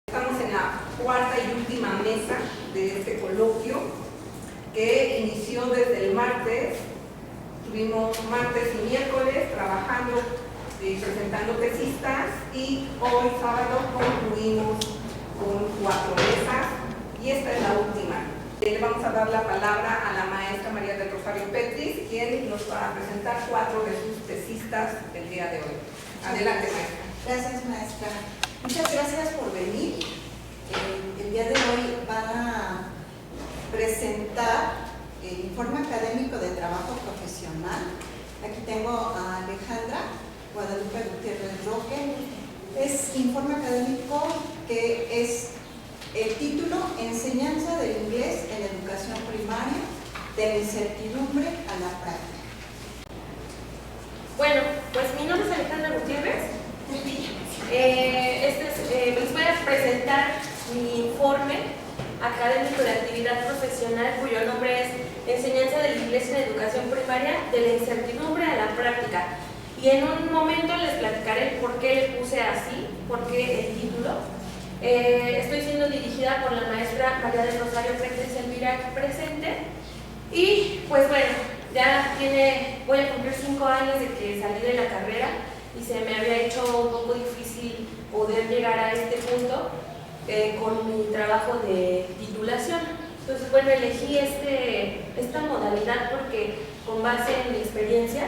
Estamos en la cuarta y última mesa de este coloquio que inició desde el martes. Tuvimos martes y miércoles trabajando y presentando tesistas, y hoy sábado concluimos con 4 mesas y esta es la última. Le vamos a dar la palabra a la maestra María del Rosario Petris, quien nos va a presentar 4 de sus tesistas el día de hoy. Adelante, maestra. Gracias, maestra. Muchas gracias por venir. El día de hoy van a presentar el informe académico de trabajo profesional. Aquí tengo a Alejandra Guadalupe Gutiérrez Roque. Es informe académico que es el título: Enseñanza del inglés en educación primaria, de la incertidumbre a la práctica. Bueno, pues mi nombre es Alejandra Gutiérrez. Les voy a presentar mi informe académico de actividad profesional, cuyo nombre es Enseñanza del inglés en educación primaria, de la incertidumbre a la práctica. Y en un momento les platicaré por qué le puse así, por qué el título. Estoy siendo dirigida por la maestra María del Rosario Petris Elvira, aquí presente. Y pues bueno, voy a cumplir 5 años de que salí de la carrera y se me había hecho un poco difícil poder llegar a este punto con mi trabajo de titulación. Entonces, bueno, elegí esta modalidad porque con base en mi experiencia,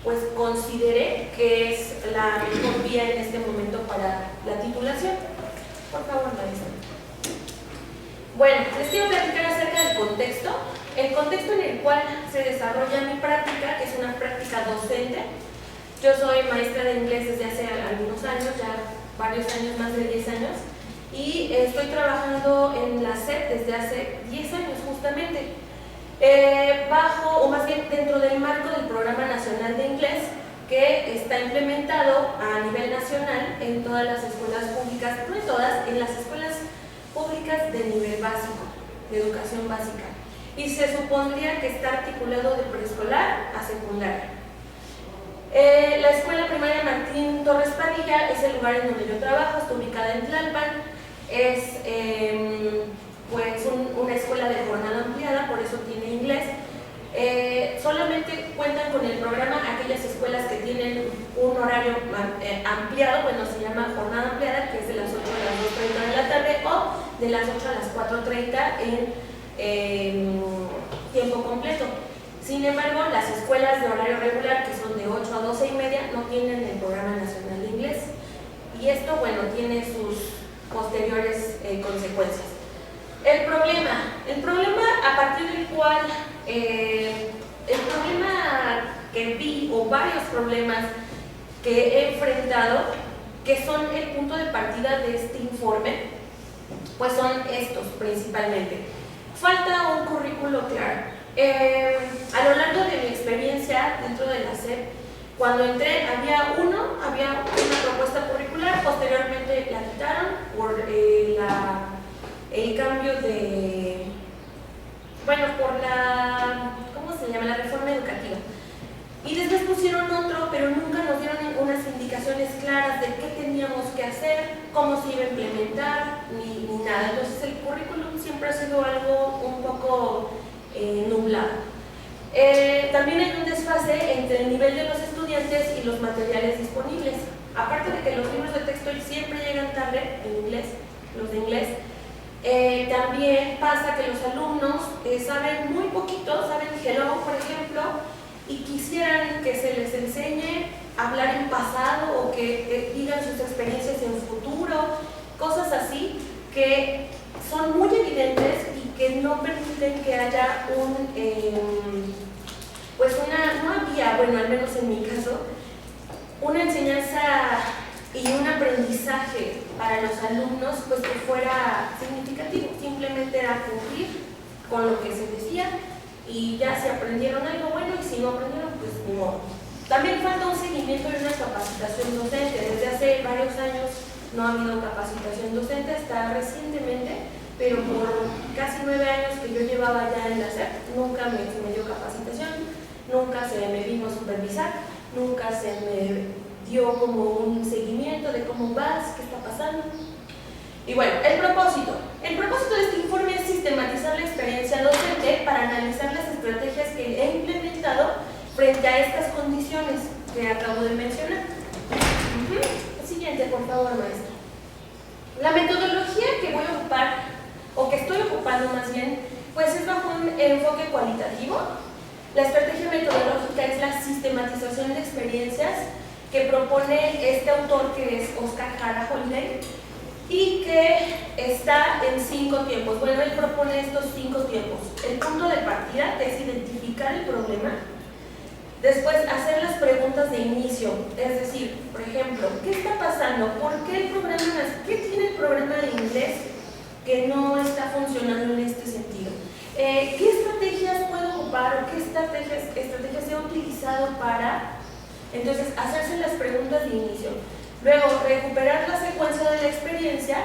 pues consideré que es la mejor vía en este momento para la titulación. Por favor, maestra. Bueno, les quiero platicar acerca del contexto. El contexto en el cual se desarrolla mi práctica, que es una práctica docente. Yo soy maestra de inglés desde hace algunos años, ya varios años, más de 10 años, y estoy trabajando en la SEP desde hace 10 años justamente, bajo, o más bien dentro del marco del Programa Nacional de Inglés, que está implementado a nivel nacional en todas las escuelas públicas, no en todas, en las escuelas públicas de nivel básico, de educación básica, y se supondría que está articulado de preescolar a secundaria. La escuela primaria Martín Torres Padilla es el lugar en donde yo trabajo, está ubicada en Tlalpan. Es pues una escuela de jornada ampliada, por eso tiene inglés. Solamente cuentan con el programa aquellas escuelas que tienen un horario ampliado, bueno, se llama jornada ampliada, que es de las 8 a las 2:30 de la tarde o de las 8 a las 4:30 en tiempo completo. Sin embargo, las escuelas de horario regular, que son de 8 a 12:30, no tienen el Programa Nacional de Inglés. Y esto, bueno, tiene sus posteriores consecuencias. El problema a partir del cual, el problema que vi, o varios problemas que he enfrentado, que son el punto de partida de este informe, pues son estos principalmente. Falta un currículo claro. A lo largo de mi experiencia dentro de la SEP, cuando entré había una propuesta curricular, posteriormente la quitaron por el cambio de, bueno, por ¿cómo se llama? La reforma educativa. Y después pusieron otro, pero nunca nos dieron unas indicaciones claras de qué teníamos que hacer, cómo se iba a implementar, ni nada. Entonces el currículum siempre ha sido algo un poco nublado. También hay un desfase entre el nivel de los estudiantes y los materiales disponibles. Aparte de que los libros de texto siempre llegan tarde en inglés, los de inglés, también pasa que los alumnos saben muy poquito, saben hello, por ejemplo, y quisieran que se les enseñe a hablar en pasado o que digan sus experiencias en futuro, cosas así que son muy evidentes y que no permiten que haya no había, bueno, al menos en mi caso, una enseñanza y un aprendizaje para los alumnos pues que fuera significativo. Simplemente era cumplir con lo que se decía y ya si aprendieron algo bueno, y si no aprendieron, pues ni modo. También falta un seguimiento y una capacitación docente. Desde hace varios años no ha habido capacitación docente, hasta recientemente, pero por casi 9 años que yo llevaba ya en la SEP, nunca se me dio capacitación, nunca se me vino a supervisar, nunca se me dio como un seguimiento de cómo vas, qué está pasando. Y bueno, propósito. El propósito de este informe es sistematizar la experiencia docente para analizar las estrategias que he implementado frente a estas condiciones que acabo de mencionar. Siguiente, por favor, maestra. La metodología que voy a ocupar, o que estoy ocupando más bien, pues es bajo un enfoque cualitativo. La estrategia metodológica es la sistematización de experiencias que propone este autor, que es Oscar Jara Holiday, y que está en 5 tiempos. Bueno, él propone estos 5 tiempos. El punto de partida, que es identificar el problema. Después, hacer las preguntas de inicio, es decir, por ejemplo, ¿qué está pasando? ¿Por qué el programa, qué tiene el programa de inglés que no está funcionando en este sentido? ¿Qué estrategias puedo ocupar o qué estrategias he utilizado para, entonces, hacerse las preguntas de inicio? Luego, recuperar la secuencia de la experiencia,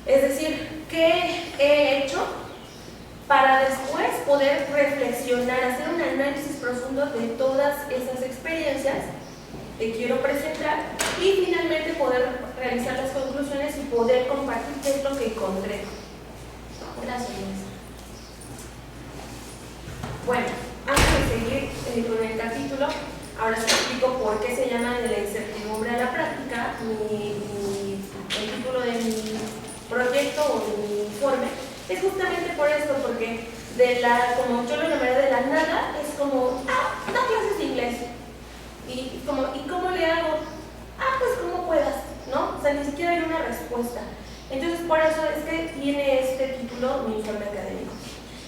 es decir, ¿qué he hecho? Para después poder reflexionar, hacer un análisis profundo de todas esas experiencias que quiero presentar y finalmente poder realizar las conclusiones y poder compartir qué es lo que encontré. Gracias, maestra. Bueno, antes de seguir con el capítulo, ahora les explico por qué se llama de la incertidumbre a la práctica. El título de mi proyecto o de mi informe es justamente por esto, porque como yo lo llamaré de la nada, es como, da clases de inglés. ¿Y cómo le hago? Pues como puedas, ¿no? O sea, ni siquiera hay una respuesta. Entonces, por eso es que tiene este título mi informe académico.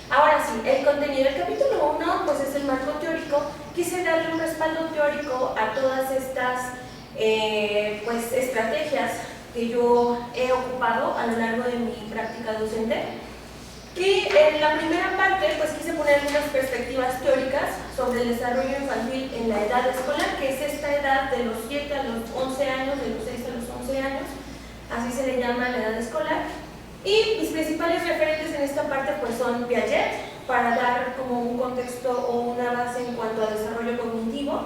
Ahora sí, el contenido del capítulo 1 pues es el marco teórico. Quise darle un respaldo teórico a todas estas pues, estrategias que yo he ocupado a lo largo de mi práctica docente. Y en la primera parte pues quise poner algunas perspectivas teóricas sobre el desarrollo infantil en la edad escolar, que es esta edad de los 7 a los 11 años, de los 6 a los 11 años, así se le llama la edad escolar. Y mis principales referentes en esta parte pues son Piaget, para dar como un contexto o una base en cuanto a desarrollo cognitivo,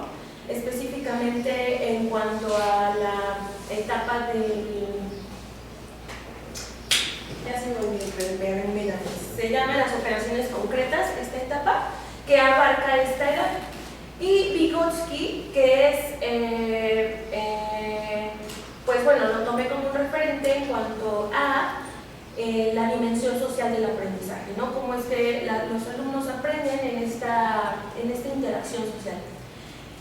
específicamente en cuanto a la etapa del... ya se me olvida, se llama las operaciones concretas, esta etapa, que abarca esta edad. Y Vygotsky, que es, pues bueno, lo tomé como un referente en cuanto a la dimensión social del aprendizaje, ¿no? Cómo es que los alumnos aprenden en esta interacción social.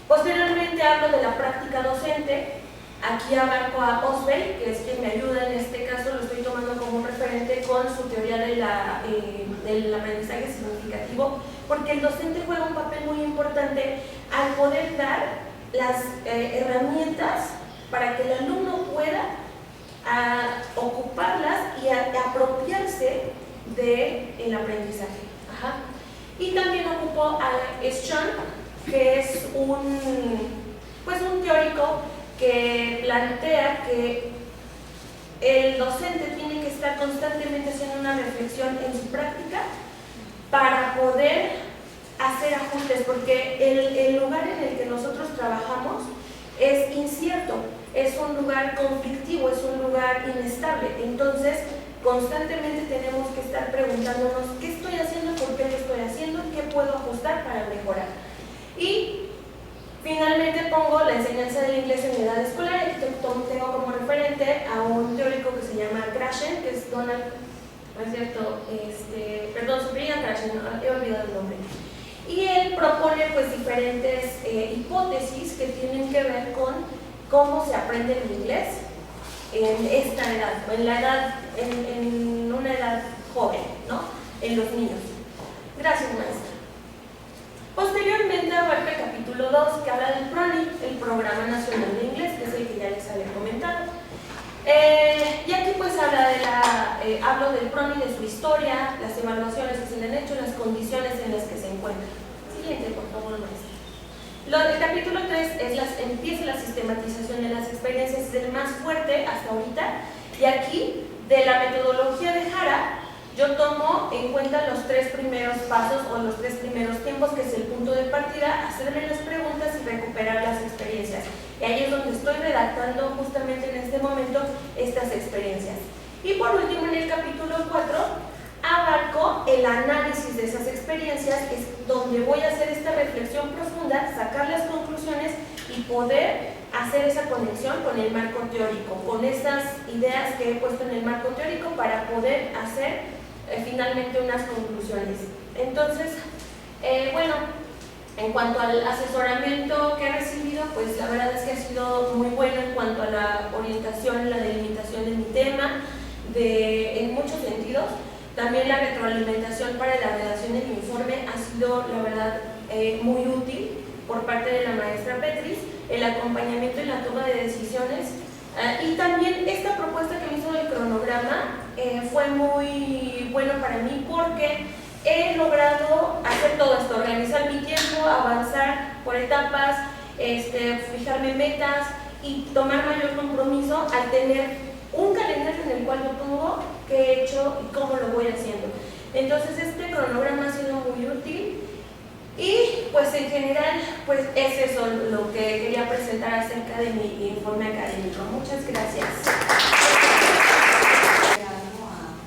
Posteriormente hablo de la práctica docente. Aquí abarco a Oswald, que es quien me ayuda en este caso, lo estoy tomando como un referente con su teoría del aprendizaje significativo, porque el docente juega un papel muy importante al poder dar las herramientas para que el alumno pueda ocuparlas y apropiarse del aprendizaje. Y también ocupo a Schön, que es un teórico que plantea que el docente tiene que estar constantemente haciendo una reflexión en su práctica para poder hacer ajustes, porque el lugar en el que nosotros trabajamos es incierto, es un lugar conflictivo, es un lugar inestable. Entonces, constantemente tenemos que estar preguntándonos qué estoy haciendo, por qué lo estoy haciendo, qué puedo ajustar para mejorar. Y finalmente pongo la enseñanza del inglés en edad escolar. Aquí tengo como referente a un teórico que se llama Krashen, que es Donald, ¿no es cierto? Perdón, Brian Krashen, he olvidado el nombre. Y él propone pues diferentes hipótesis que tienen que ver con cómo se aprende el inglés en esta edad, o en una edad joven, ¿no? En los niños. Gracias, maestra. Posteriormente abarca el capítulo 2, que habla del PRONI, el Programa Nacional de Inglés, que es el que ya les había comentado. Y aquí pues hablo del PRONI, de su historia, las evaluaciones que se le han hecho, las condiciones en las que se encuentra. Siguiente, por favor, maestra. El capítulo 3 empieza la sistematización de las experiencias, es el más fuerte hasta ahorita, y aquí, de la metodología de Jara, yo tomo en cuenta los 3 primeros pasos o los 3 primeros tiempos, que es el punto de partida, hacerme las preguntas y recuperar las experiencias. Y ahí es donde estoy redactando justamente en este momento estas experiencias. Y por último, en el capítulo 4, abarco el análisis de esas experiencias, es donde voy a hacer esta reflexión profunda, sacar las conclusiones y poder hacer esa conexión con el marco teórico, con esas ideas que he puesto en el marco teórico para poder hacer finalmente unas conclusiones. Entonces, bueno, en cuanto al asesoramiento que he recibido, pues la verdad es que ha sido muy bueno en cuanto a la orientación, la delimitación de mi tema, en muchos sentidos. También la retroalimentación para la redacción del informe ha sido, la verdad, muy útil por parte de la maestra Petris, el acompañamiento en la toma de decisiones, y también esta propuesta que me hizo del cronograma fue muy bueno para mí porque he logrado hacer todo esto, organizar mi tiempo, avanzar por etapas, fijarme metas y tomar mayor compromiso al tener un calendario en el cual yo pongo qué he hecho y cómo lo voy haciendo. Entonces este cronograma ha sido muy útil y pues en general pues es eso lo que quería presentar acerca de mi informe académico. Muchas gracias.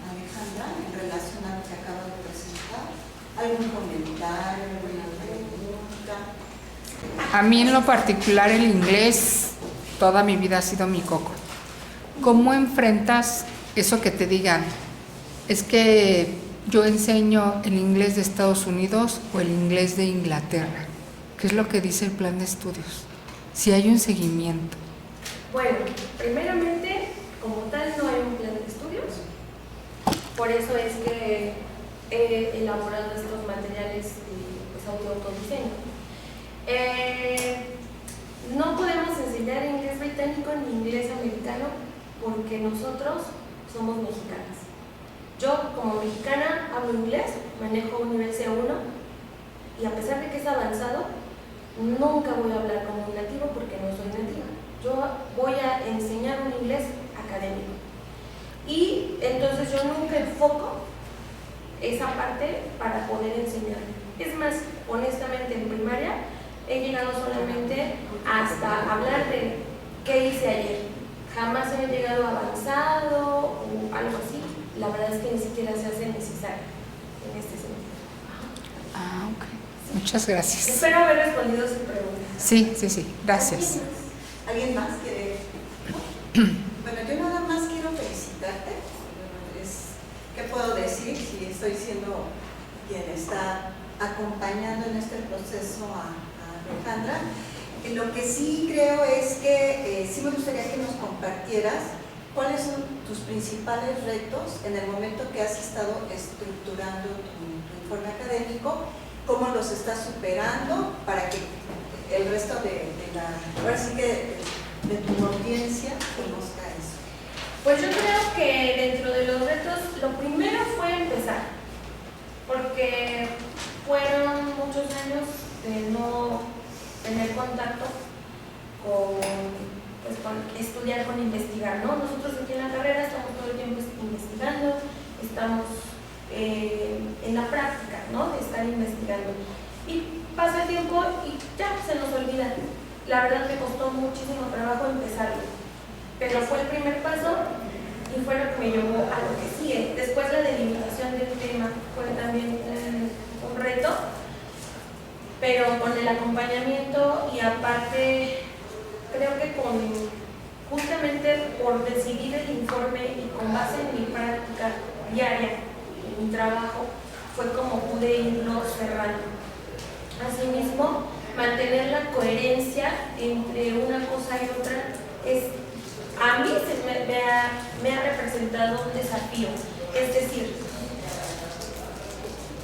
Alejandra, en relación a lo que acaba de presentar, ¿algún comentario, alguna pregunta? A mí en lo particular el inglés toda mi vida ha sido mi coco. ¿Cómo enfrentas eso que te digan? Es que yo enseño el inglés de Estados Unidos o el inglés de Inglaterra. ¿Qué es lo que dice el plan de estudios? Si hay un seguimiento. Bueno, primeramente, como tal, no hay un plan de estudios. Por eso es que he elaborado estos materiales de autodiseño. No podemos enseñar inglés británico ni inglés americano porque nosotros somos mexicanas. Yo, como mexicana, hablo inglés, manejo un nivel C1 y a pesar de que es avanzado, nunca voy a hablar como un nativo porque no soy nativa. Yo voy a enseñar un inglés académico. Y entonces yo nunca enfoco esa parte para poder enseñar. Es más, honestamente, en primaria he llegado solamente hasta hablar de qué hice ayer. Jamás he llegado avanzado o algo así. La verdad es que ni siquiera se hace necesario en este sentido. Ah, ok. Muchas gracias. Espero haber respondido su pregunta. Sí, gracias. ¿Alguien más quiere? Bueno, yo nada más quiero felicitarte. ¿Qué puedo decir si estoy siendo quien está acompañando en este proceso a Alejandra? Lo que sí creo es que sí me gustaría que nos compartieras cuáles son tus principales retos en el momento que has estado estructurando tu informe académico, cómo los estás superando para que el resto ahora sí que de tu audiencia conozca eso. Pues yo creo que dentro de los retos, lo primero fue empezar, porque fueron muchos años de no tener contacto con estudiar, con investigar, ¿no? Nosotros aquí en la carrera estamos todo el tiempo investigando, estamos en la práctica, ¿no? De estar investigando. Y pasa el tiempo y ya se nos olvida. La verdad me costó muchísimo trabajo empezarlo, pero fue el primer paso y fue lo que me llevó a lo que sigue. Después la delimitación del tema fue también un reto, pero con el acompañamiento y aparte creo que justamente por decidir el informe y con base en mi práctica diaria, en mi trabajo, fue como pude irlo cerrando. Asimismo, mantener la coherencia entre una cosa y otra a mí me ha representado un desafío. Es decir,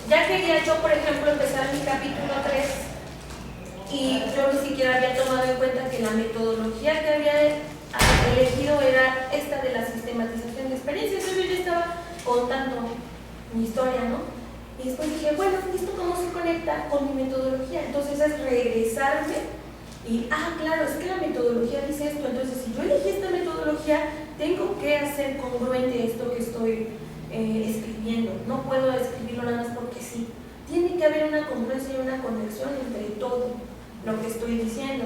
ya quería yo, por ejemplo, empezar mi capítulo 3 y yo ni siquiera había tomado en cuenta que la metodología que había elegido era esta de la sistematización de experiencias. Entonces yo ya estaba contando mi historia, ¿no? Y después dije, bueno, ¿esto cómo se conecta con mi metodología? Entonces es regresarme y, claro, es que la metodología dice esto. Entonces, si yo elegí esta metodología, tengo que hacer congruente esto que estoy escribiendo. No puedo escribirlo nada más porque sí. Tiene que haber una congruencia y una conexión entre todo lo que estoy diciendo.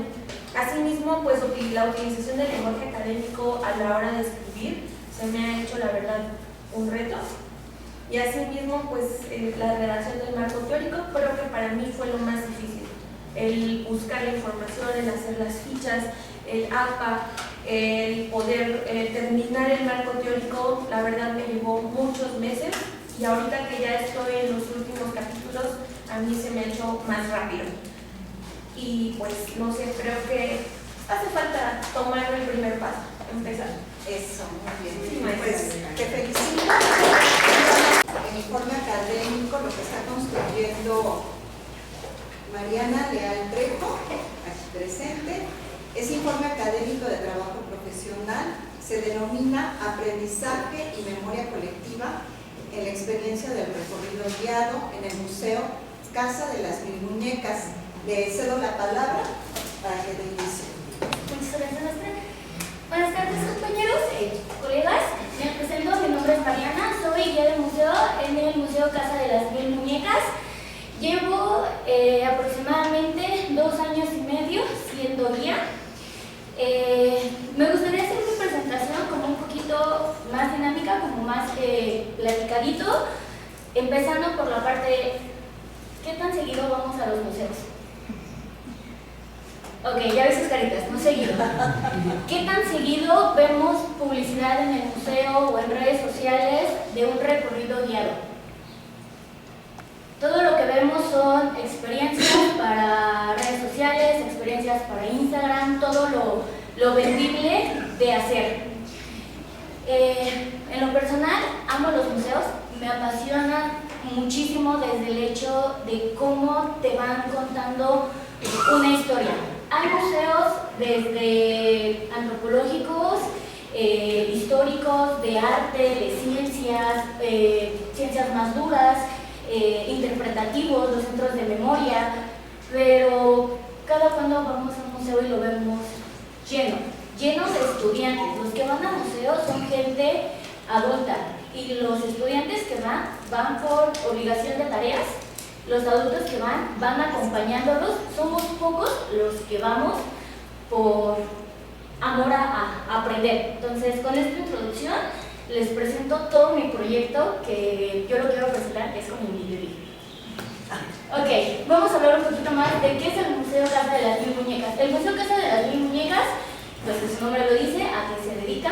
Asimismo, pues la utilización del lenguaje académico a la hora de escribir se me ha hecho la verdad un reto. Y asimismo, pues la redacción del marco teórico creo que para mí fue lo más difícil. El buscar la información, el hacer las fichas, el APA, el poder terminar el marco teórico, la verdad me llevó muchos meses y ahorita que ya estoy en los últimos capítulos, a mí se me ha hecho más rápido. Y pues no sé, creo que hace falta tomar el primer paso, empezar. Eso, muy bien. Sí, Pues te felicito. El informe académico, lo que está construyendo Mariana Leal Trejo, aquí presente, es informe académico de trabajo profesional, se denomina Aprendizaje y Memoria Colectiva en la experiencia del recorrido guiado en el Museo Casa de las Mil Muñecas. Le cedo la palabra para que dé inicio. Muchas gracias, maestra. Buenas tardes, compañeros, colegas. Me presento, mi nombre es Mariana, soy guía del museo en el Museo Casa de las Mil Muñecas. Llevo aproximadamente 2 años y medio siendo guía. Me gustaría hacer mi presentación como un poquito más dinámica, como más platicadito, empezando por la parte, ¿qué tan seguido vamos a los museos? Ok, ya ves sus caritas, no seguido. ¿Qué tan seguido vemos publicidad en el museo o en redes sociales de un recorrido guiado? Todo lo que vemos son experiencias para redes sociales, experiencias para Instagram, todo lo vendible de hacer. En lo personal, amo los museos, me apasiona muchísimo desde el hecho de cómo te van contando una historia. Hay museos desde antropológicos, históricos, de arte, de ciencias, ciencias más duras, interpretativos, los centros de memoria, pero cada cuando vamos a un museo y lo vemos llenos de estudiantes. Los que van a museos son gente adulta y los estudiantes que van por obligación de tareas. Los adultos que van acompañándolos, somos pocos los que vamos por amor a aprender. Entonces, con esta introducción les presento todo mi proyecto que yo lo quiero presentar, que es con Individi. Ok, vamos a hablar un poquito más de qué es el Museo Casa de las Mil Muñecas. El Museo Casa de las Mil Muñecas, pues su nombre lo dice, a qué se dedica.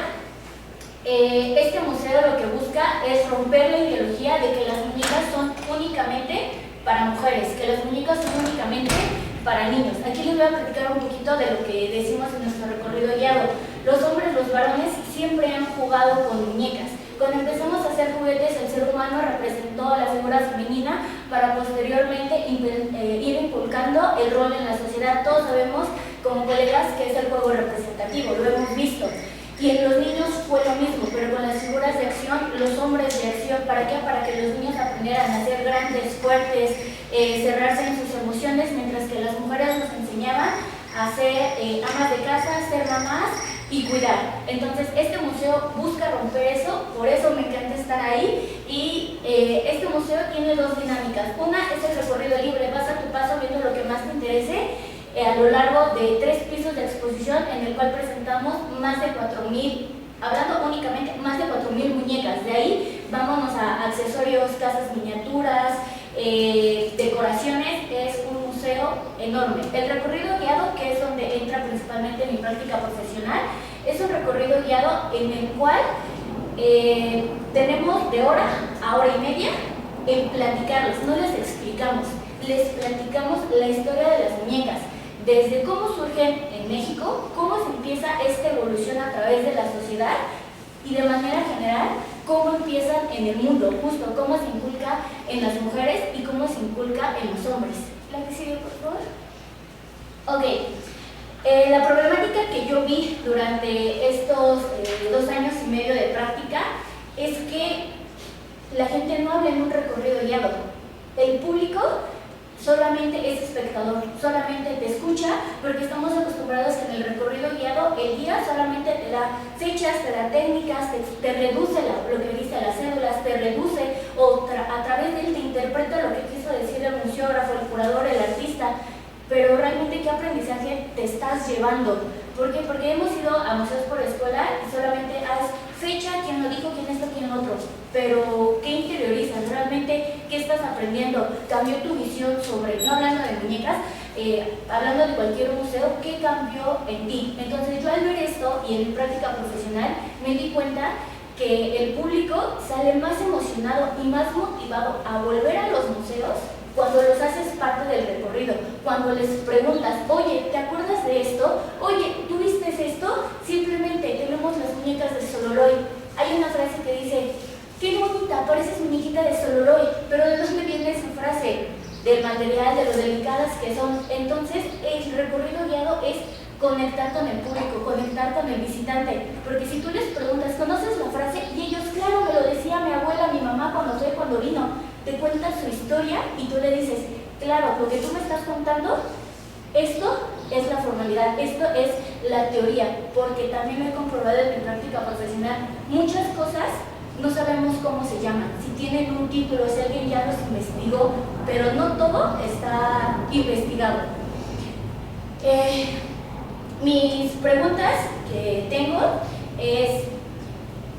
Este museo lo que busca es romper la ideología de que las muñecas son únicamente para mujeres, que las muñecas son únicamente para niños. Aquí les voy a platicar un poquito de lo que decimos en nuestro recorrido guiado. Los hombres, los varones, siempre han jugado con muñecas. Cuando empezamos a hacer juguetes, el ser humano representó a la figura femenina para posteriormente ir inculcando el rol en la sociedad. Todos sabemos, como colegas, que es el juego representativo, lo hemos visto. Y en los niños fue lo mismo, pero con las figuras de acción, los hombres de acción, ¿para qué? Para que los niños aprendieran a ser grandes, fuertes, cerrarse en sus emociones, mientras que las mujeres nos enseñaban a ser amas de casa, ser mamás y cuidar. Entonces, este museo busca romper eso, por eso me encanta estar ahí. Y este museo tiene 2 dinámicas. Una es el recorrido libre, vas a tu paso viendo lo que más te interese, a lo largo de 3 pisos de exposición en el cual presentamos más de 4,000, hablando únicamente, más de 4,000 muñecas. De ahí vámonos a accesorios, casas miniaturas, decoraciones. Es un museo enorme. El recorrido guiado, que es donde entra principalmente mi práctica profesional, es un recorrido guiado en el cual tenemos de hora a hora y media en platicarles, no les explicamos, les platicamos la historia de las muñecas. Desde cómo surgen en México, cómo se empieza esta evolución a través de la sociedad y de manera general, cómo empiezan en el mundo, justo cómo se inculca en las mujeres y cómo se inculca en los hombres. ¿La que sigue, por favor? Ok, la problemática que yo vi durante estos 2 años y medio de práctica es que la gente no habla en un recorrido guiado. El público solamente es espectador, solamente te escucha, porque estamos acostumbrados que en el recorrido guiado el guía solamente te da fechas, te da técnicas, te reduce lo que dice las cédulas, te reduce o a través de él te interpreta lo que quiso decir el museógrafo, el curador, el artista, pero realmente ¿qué aprendizaje te estás llevando? ¿Por qué? Porque hemos ido a museos por escuela y solamente haz fecha, quién ibas aprendiendo cambió tu visión sobre, no hablando de muñecas, hablando de cualquier museo, qué cambió en ti? Entonces yo al ver esto y en mi práctica profesional me di cuenta que el público sale más emocionado y más motivado a volver a los museos cuando los haces parte del recorrido, cuando les preguntas, oye, ¿te acuerdas de esto? Oye, ¿tú viste esto? Simplemente tenemos las muñecas de Sololoy. Hay una frase que dice, qué bonita, pareces muñequita de Sololoy, pero ¿de dónde viene esa frase? Del material, de lo delicadas que son. Entonces, el recorrido guiado es conectar con el público, conectar con el visitante, porque si tú les preguntas, ¿conoces la frase? Y ellos, claro, me lo decía mi abuela, mi mamá cuando vino. Te cuentan su historia y tú le dices, claro, lo que tú me estás contando, esto es la formalidad, esto es la teoría, porque también me he comprobado en mi práctica profesional, muchas cosas no sabemos cómo se llaman, si tienen un título, si alguien ya los investigó, pero no todo está investigado. Mis preguntas que tengo es,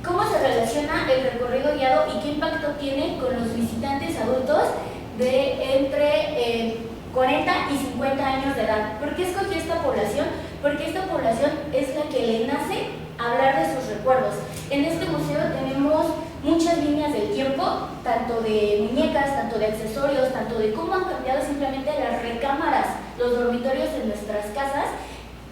¿cómo se relaciona el recorrido guiado y qué impacto tiene con los visitantes adultos de entre 40 y 50 años de edad? ¿Por qué escogí esta población? Porque esta población es la que le nace hablar de sus recuerdos. En este museo tenemos muchas líneas del tiempo, tanto de muñecas, tanto de accesorios, tanto de cómo han cambiado simplemente las recámaras, los dormitorios en nuestras casas,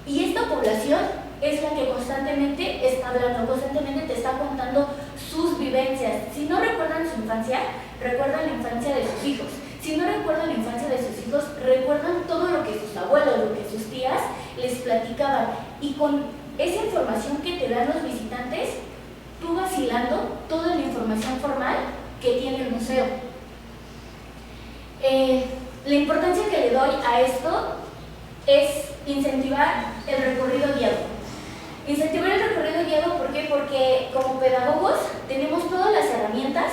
y esta población es la que constantemente está hablando, constantemente te está contando sus vivencias. Si no recuerdan su infancia, recuerdan la infancia de sus hijos. Si no recuerdan la infancia de sus hijos, recuerdan todo lo que sus abuelos, lo que sus tías les platicaban. Y con esa información que te dan los visitantes, tú vas hilando toda la información formal que tiene el museo. La importancia que le doy a esto es incentivar el recorrido guiado. Incentivar el recorrido guiado, ¿por qué? Porque como pedagogos tenemos todas las herramientas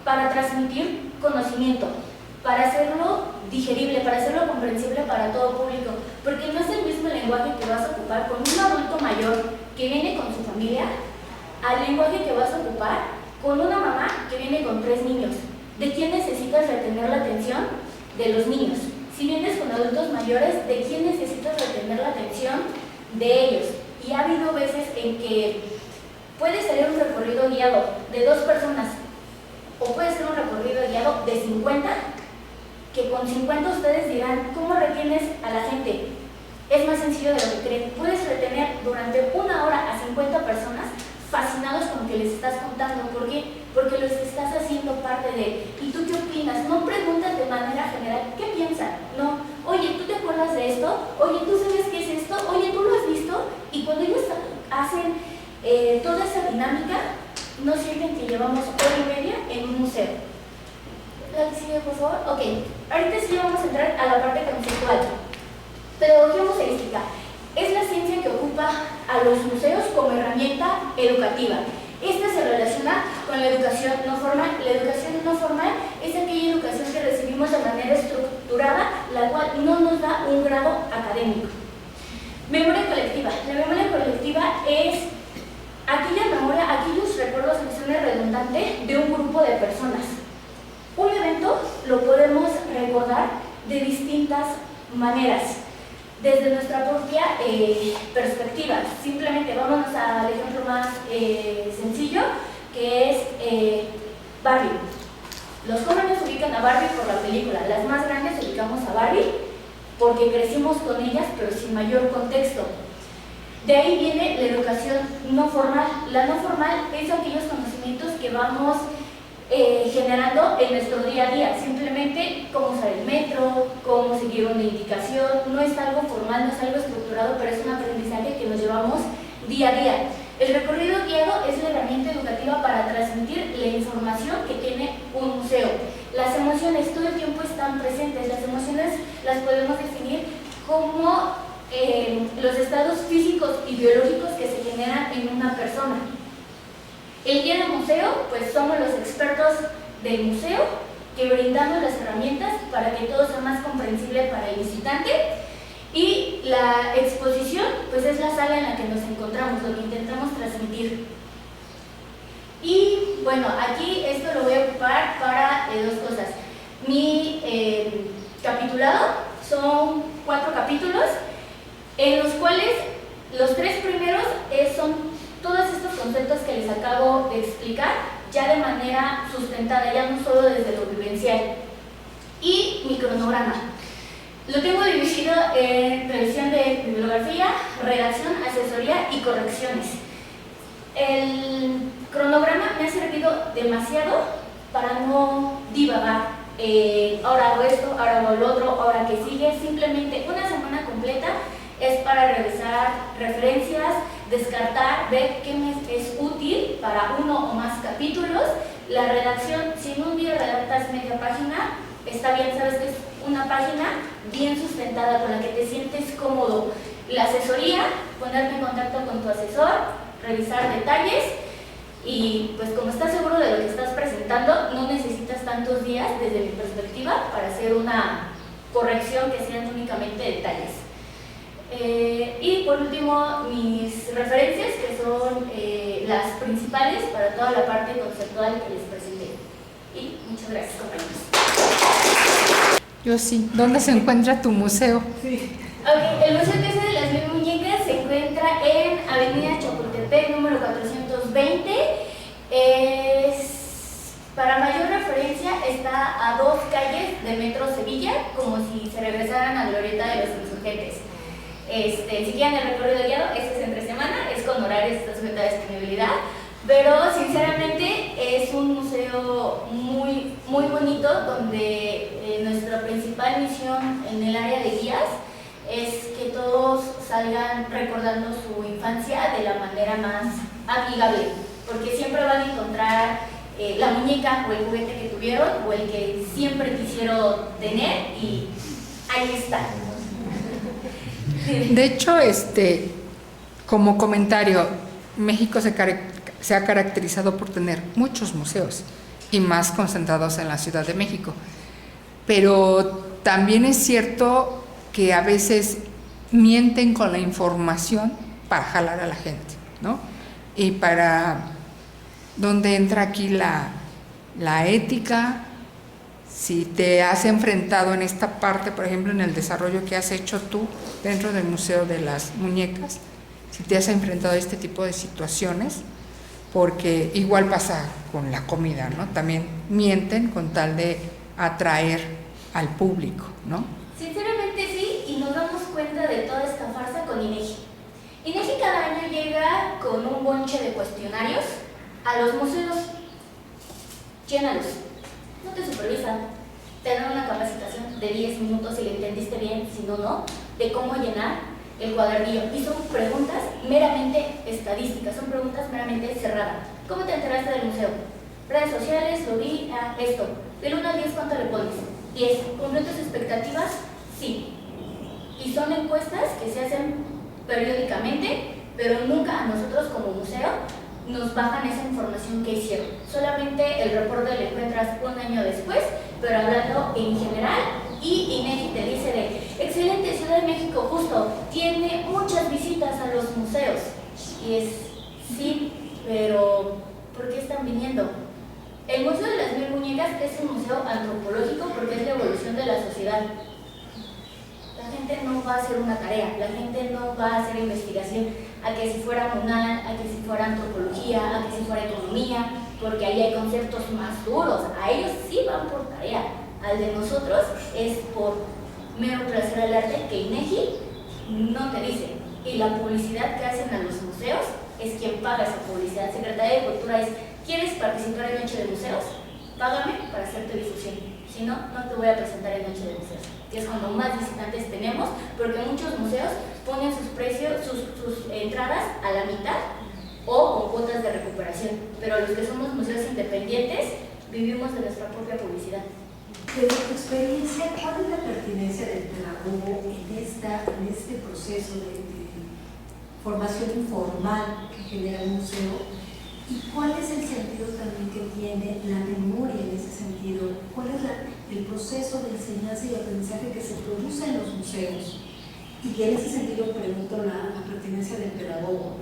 para transmitir conocimiento, para hacerlo digerible, para hacerlo comprensible para todo público, porque no es el mismo lenguaje que vas a ocupar con un adulto mayor que viene con su familia al lenguaje que vas a ocupar con una mamá que viene con 3 niños. ¿De quién necesitas retener la atención? De los niños. Si vienes con adultos mayores, ¿de quién necesitas retener la atención? De ellos. Y ha habido veces en que puede salir un recorrido guiado de 2 personas o puede ser un recorrido guiado de 50, que con 50 ustedes dirán, ¿cómo retienes a la gente? Es más sencillo de lo que creen. Puedes retener durante 1 hora a 50 personas fascinados con lo que les estás contando. ¿Por qué? Porque los estás haciendo parte de. ¿Y tú qué opinas? No preguntas de manera general, ¿qué piensan? No, oye, ¿tú te acuerdas de esto? Oye, ¿tú sabes qué es esto? Oye, ¿tú lo has visto? Y cuando ellos hacen toda esa dinámica, no sienten que llevamos 1 hora y media en un museo. ¿La sigue, por favor? Ok, ahorita sí vamos a entrar a la parte conceptual. Pedagogía museística. Es la ciencia que ocupa a los museos como herramienta educativa. Esta se relaciona con la educación no formal. La educación no formal es aquella educación que recibimos de manera estructurada, la cual no nos da un grado académico. Memoria colectiva. La memoria colectiva es aquella memoria, aquellos recuerdos, me suena redundante, de un grupo de personas. Un evento lo podemos recordar de distintas maneras, desde nuestra propia perspectiva. Simplemente vámonos al ejemplo más sencillo, que es Barbie. Los jóvenes ubican a Barbie por la película, las más grandes ubicamos a Barbie porque crecimos con ellas, pero sin mayor contexto. De ahí viene la educación no formal. La no formal es aquellos conocimientos que vamos generando en nuestro día a día, simplemente cómo usar el metro, cómo seguir una indicación. No es algo formal, no es algo estructurado, pero es un aprendizaje que nos llevamos día a día. El recorrido guiado es la herramienta educativa para transmitir la información que tiene un museo. Las emociones todo el tiempo están presentes. Las emociones las podemos definir como los estados físicos y biológicos que se generan en una persona. El guía del museo, pues somos los expertos del museo que brindamos las herramientas para que todo sea más comprensible para el visitante. Y la exposición, pues es la sala en la que nos encontramos, lo que intentamos transmitir. Y bueno, aquí esto lo voy a ocupar para 2 cosas. capítulos, en los cuales los 3 primeros son todos estos conceptos que les acabo de explicar, ya de manera sustentada, ya no solo desde lo vivencial. Y mi cronograma. Lo tengo dividido en revisión de bibliografía, redacción, asesoría y correcciones. El cronograma me ha servido demasiado para no divagar. Ahora hago esto, ahora hago lo otro, ahora que sigue. Simplemente una semana completa es para revisar referencias, descartar, ver qué me es útil para uno o más capítulos. La redacción, si en un día redactas media página, está bien, sabes que es una página bien sustentada con la que te sientes cómodo. La asesoría, ponerte en contacto con tu asesor, revisar detalles y pues como estás seguro de lo que estás presentando, no necesitas tantos días desde mi perspectiva para hacer una corrección que sean únicamente detalles. Y por último, mis referencias, que son las principales para toda la parte conceptual que les presenté. Y muchas gracias, compañeros. Yo sí. ¿Dónde se encuentra tu museo? Sí. Ok, el Museo Casa de las Mil Muñecas se encuentra en Avenida Chapultepec, número 420. Para mayor referencia, está a 2 calles de Metro Sevilla, como si se regresaran a Glorieta de los Insurgentes. Si quieren el recorrido guiado, este es entre semana, es con horarios, está sujeta a disponibilidad, pero sinceramente es un museo muy, muy bonito, donde nuestra principal misión en el área de guías es que todos salgan recordando su infancia de la manera más amigable, porque siempre van a encontrar la muñeca o el juguete que tuvieron o el que siempre quisieron tener y ahí está. De hecho, como comentario, México se ha caracterizado por tener muchos museos y más concentrados en la Ciudad de México. Pero también es cierto que a veces mienten con la información para jalar a la gente, ¿no? Y para dónde entra aquí la ética. Si te has enfrentado en esta parte, por ejemplo, en el desarrollo que has hecho tú dentro del Museo de las Muñecas, si te has enfrentado a este tipo de situaciones, porque igual pasa con la comida, ¿no? También mienten con tal de atraer al público, ¿no? Sinceramente sí, y nos damos cuenta de toda esta farsa con INEGI. INEGI cada año llega con un bonche de cuestionarios a los museos. Llénalos. No te supervisan, te dan una capacitación de 10 minutos si le entendiste bien, si no, no, de cómo llenar el cuadernillo. Y son preguntas meramente estadísticas, son preguntas meramente cerradas. ¿Cómo te enteraste del museo? Redes sociales, lo vi, esto. Del 1 al 10, ¿cuánto le pones? 10. ¿Cumplió tus expectativas? Sí. Y son encuestas que se hacen periódicamente, pero nunca a nosotros como museo nos bajan esa información que hicieron. Solamente el reporte lo encuentras un año después, pero hablando en general, y INEGI te dice de excelente, Ciudad de México justo, tiene muchas visitas a los museos. Y es, sí, pero ¿por qué están viniendo? El Museo de las Mil Muñecas es un museo antropológico porque es la evolución de la sociedad. La gente no va a hacer una tarea, la gente no va a hacer investigación, a que si fuera monal, a que si fuera antropología, a que si fuera economía, porque ahí hay conceptos más duros, a ellos sí van por tarea, al de nosotros es por mero placer al arte que INEGI no te dice, y la publicidad que hacen a los museos es quien paga esa publicidad. Secretaría de Cultura es, ¿quieres participar en Noche de Museos? Págame para hacerte difusión, si no, no te voy a presentar en Noche de Museos, que es cuando más visitantes tenemos, porque muchos museos ponen sus precios, sus entradas a la mitad o con cuotas de recuperación, pero los que somos museos independientes vivimos de nuestra propia publicidad. Desde tu experiencia, ¿cuál es la pertinencia del pedagogo en este proceso de formación informal que genera el museo? ¿Y cuál es el sentido también que tiene la memoria en ese sentido? ¿Cuál es el proceso de enseñanza y aprendizaje que se produce en los museos? Y en ese sentido pregunto la pertinencia del pedagogo.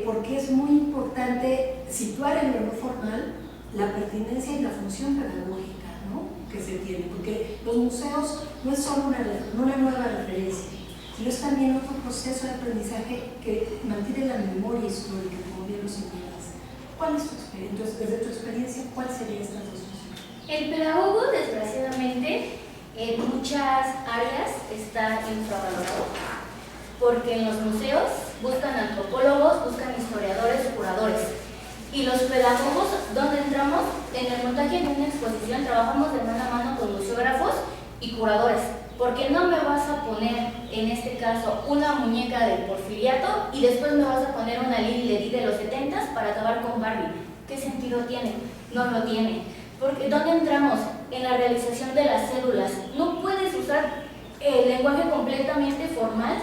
Porque es muy importante situar en lo no formal la pertinencia y la función pedagógica, ¿no? que se tiene, porque los museos no es solo una nueva referencia, sino es también otro proceso de aprendizaje que mantiene la memoria histórica, como bien lo señalas. ¿Cuál es tu experiencia? Entonces, desde tu experiencia, ¿cuál sería esta discusión? El pedagogo, desgraciadamente, en muchas áreas está infravalorado, porque en los museos buscan antropólogos, buscan historiadores, curadores. Y los pedagogos, ¿dónde entramos? En el montaje de una exposición trabajamos de mano a mano con museógrafos y curadores, porque no me vas a poner, en este caso, una muñeca del Porfiriato y después me vas a poner una Lili Ledi de los 70s para acabar con Barbie. ¿Qué sentido tiene? No lo tiene. Porque ¿dónde entramos? En la realización de las células. No puedes usar el lenguaje completamente formal,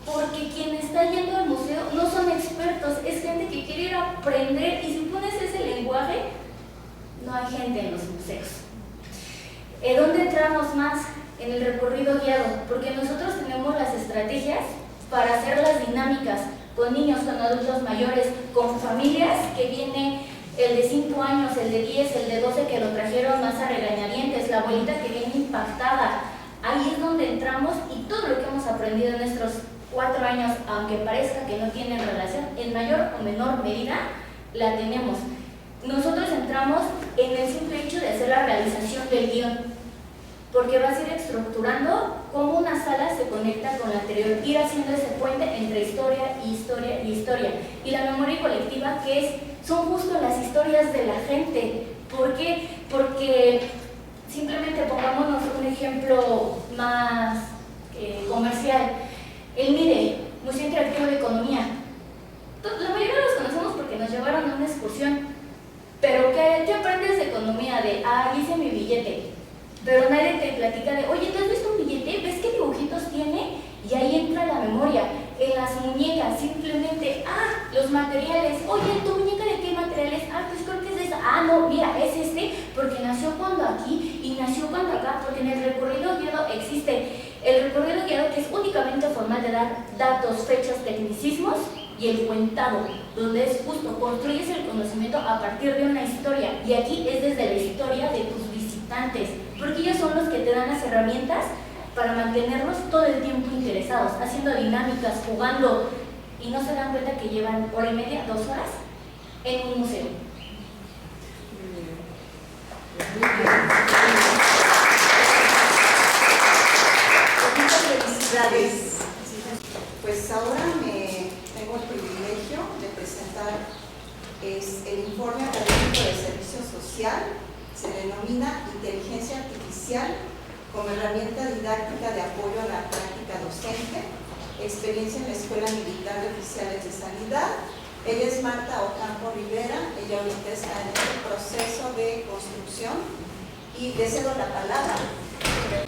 porque quien está yendo al museo no son expertos, es gente que quiere ir a aprender, y si pones ese lenguaje, no hay gente en los museos. ¿Dónde entramos más? En el recorrido guiado, porque nosotros tenemos las estrategias para hacer las dinámicas con niños, con adultos mayores, con familias que viene el de 5 años, el de 10, el de 12 que lo trajeron más a regañadientes, la abuelita que viene impactada. Ahí es donde entramos, y todo lo que hemos aprendido en estos 4 años, aunque parezca que no tienen relación, en mayor o menor medida la tenemos. Nosotros entramos en el simple hecho de hacer la realización del guión, porque vas a ir estructurando cómo una sala se conecta con la anterior, ir haciendo ese puente entre historia y historia y historia. Y la memoria colectiva, son justo las historias de la gente. ¿Por qué? Porque simplemente pongámonos un ejemplo más comercial. El MIDE, Museo Interactivo de Economía. La mayoría los conocemos porque nos llevaron a una excursión. Pero ¿qué aprendes de economía? Hice mi billete. Pero nadie te platica de, oye, ¿tú has visto un billete? ¿Ves qué dibujitos tiene? Y ahí entra la memoria. En las muñecas, simplemente, los materiales. Oye, ¿tu muñeca de qué materiales? Pues creo que es esa. No, mira, es porque nació cuando aquí y nació cuando acá, porque en el recorrido guiado existe el recorrido guiado, que es únicamente formal, de dar datos, fechas, tecnicismos, y el cuentado, donde es justo, construyes el conocimiento a partir de una historia, y aquí es desde la historia de tus visitantes, porque ellos son los que te dan las herramientas para mantenerlos todo el tiempo interesados, haciendo dinámicas, jugando, y no se dan cuenta que llevan 1 hora y media, 2 horas en un museo. Muchas felicidades. Pues ahora tengo el privilegio de presentar el informe académico de servicio social. Se denomina Inteligencia Artificial como herramienta didáctica de apoyo a la práctica docente, experiencia en la Escuela Militar de Oficiales de Sanidad. Ella es Marta Ocampo Rivera, ella ahorita está en este proceso de construcción, y le cedo la palabra.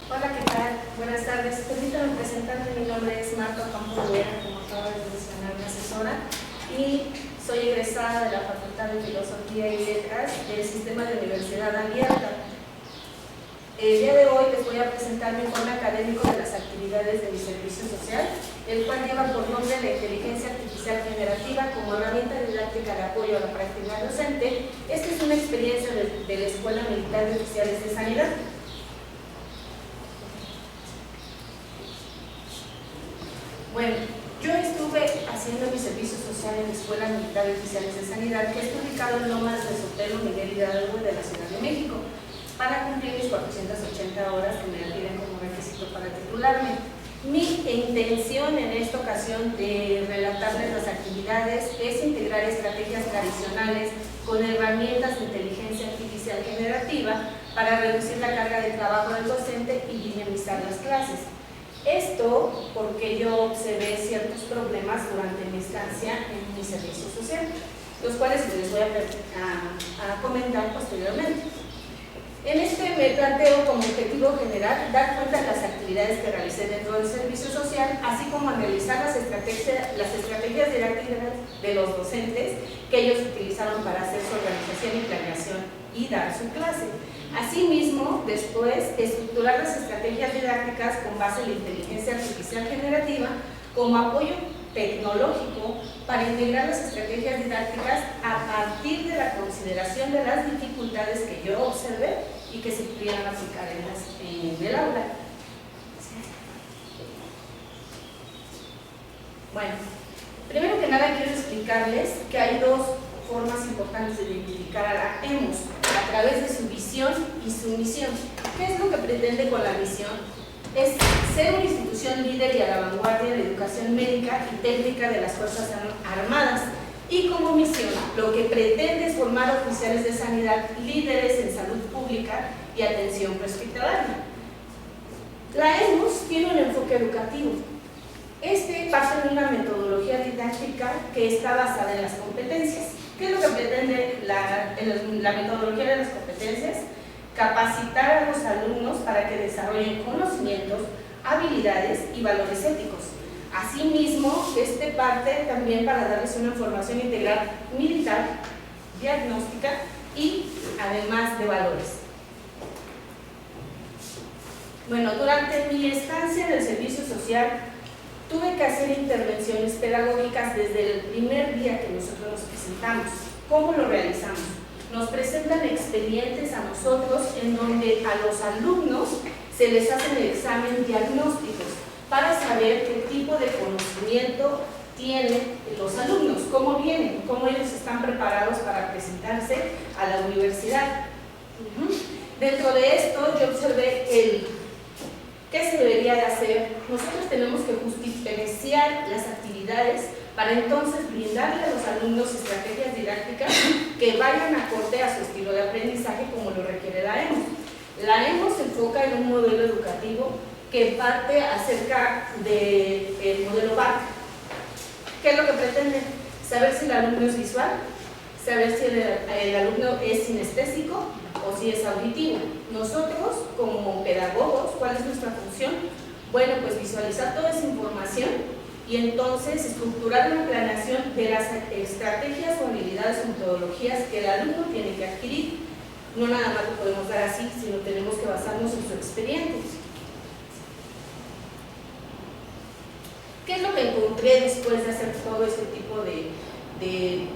Hola, ¿qué tal? Buenas tardes. Permítanme presentarme. Mi nombre es Marta Ocampo Rivera, como acaba de mencionar mi asesora, y soy egresada de la Facultad de Filosofía y Letras del Sistema de Universidad Abierta. El día de hoy les voy a presentar mi informe académico de las actividades de mi servicio social, el cual lleva por nombre la inteligencia artificial generativa como herramienta didáctica de apoyo a la práctica docente. Esta es una experiencia de la Escuela Militar de Oficiales de Sanidad. Bueno, yo estuve haciendo mi servicio social en la Escuela Militar de Oficiales de Sanidad, que está ubicado en Lomas de Sotelo, Miguel Hidalgo, de la Ciudad de México, para cumplir mis 480 horas que me piden como requisito para titularme. Mi intención en esta ocasión de relatarles las actividades es integrar estrategias tradicionales con herramientas de inteligencia artificial generativa para reducir la carga de trabajo del docente y dinamizar las clases. Esto porque yo observé ciertos problemas durante mi estancia en mi servicio social, los cuales les voy a comentar posteriormente. En este me planteo como objetivo general dar cuenta de las actividades que realicé dentro del servicio social, así como analizar las estrategias didácticas de los docentes que ellos utilizaron para hacer su organización y planeación y dar su clase. Asimismo, después, estructurar las estrategias didácticas con base en la inteligencia artificial generativa como apoyo tecnológico para integrar las estrategias didácticas a partir de la consideración de las dificultades que yo observé y que se pudieran aplicar en el aula. Bueno, primero que nada quiero explicarles que hay dos formas importantes de identificar a la EMOS, a través de su visión y su misión. ¿Qué es lo que pretende con la misión? Es ser una institución líder y a la vanguardia de educación médica y técnica de las Fuerzas Armadas. Y como misión, lo que pretende es formar oficiales de sanidad líderes en salud pública y atención prehospitalaria. La EMOS tiene un enfoque educativo. Este parte de una metodología didáctica que está basada en las competencias. ¿Qué es lo que pretende la metodología de las competencias? Capacitar a los alumnos para que desarrollen conocimientos, habilidades y valores éticos. Asimismo, este parte también para darles una formación integral militar, diagnóstica y además de valores. Bueno, durante mi estancia en el servicio social, tuve que hacer intervenciones pedagógicas desde el primer día que nosotros nos presentamos. ¿Cómo lo realizamos? Nos presentan expedientes a nosotros en donde a los alumnos se les hace el examen diagnósticos para saber qué tipo de conocimiento tienen los alumnos, cómo vienen, cómo ellos están preparados para presentarse a la universidad. Dentro de esto yo observé ¿qué se debería de hacer? Nosotros tenemos que justificar las actividades para entonces brindarle a los alumnos estrategias didácticas que vayan acorde a su estilo de aprendizaje como lo requiere la EMOS. La EMOS se enfoca en un modelo educativo que parte acerca del modelo BARC. ¿Qué es lo que pretende? Saber si el alumno es visual, saber si el alumno es sinestésico o si es auditivo. Nosotros, como pedagogos, ¿cuál es nuestra función? Bueno, pues visualizar toda esa información y entonces estructurar una planeación de las estrategias o habilidades o metodologías que el alumno tiene que adquirir. No nada más lo podemos dar así, sino tenemos que basarnos en su expediente. ¿Qué es lo que encontré después de hacer todo este tipo de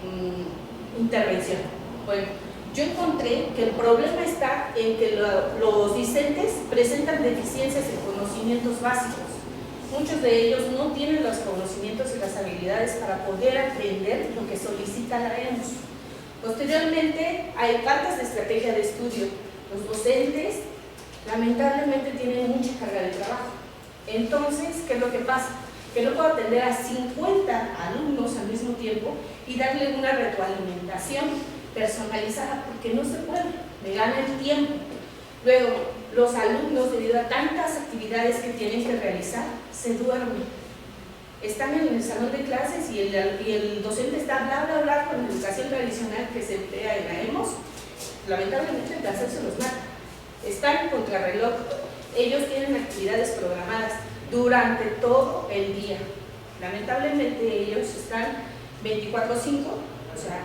intervención? Bueno, yo encontré que el problema está en que los discentes presentan deficiencias en conocimientos básicos. Muchos de ellos no tienen los conocimientos y las habilidades para poder aprender lo que solicita la EMOS. Posteriormente, hay faltas de estrategia de estudio. Los docentes, lamentablemente, tienen mucha carga de trabajo. Entonces, ¿qué es lo que pasa? Que no puedo atender a 50 alumnos al mismo tiempo y darle una retroalimentación personalizada porque no se puede, me gana el tiempo. Luego, los alumnos, debido a tantas actividades que tienen que realizar, se duermen. Están en el salón de clases y el docente está bla con la educación tradicional que se emplea en la EMOS. Lamentablemente el cansancio los mata. Están contra reloj. Ellos tienen actividades programadas durante todo el día. Lamentablemente ellos están 24/5, o sea,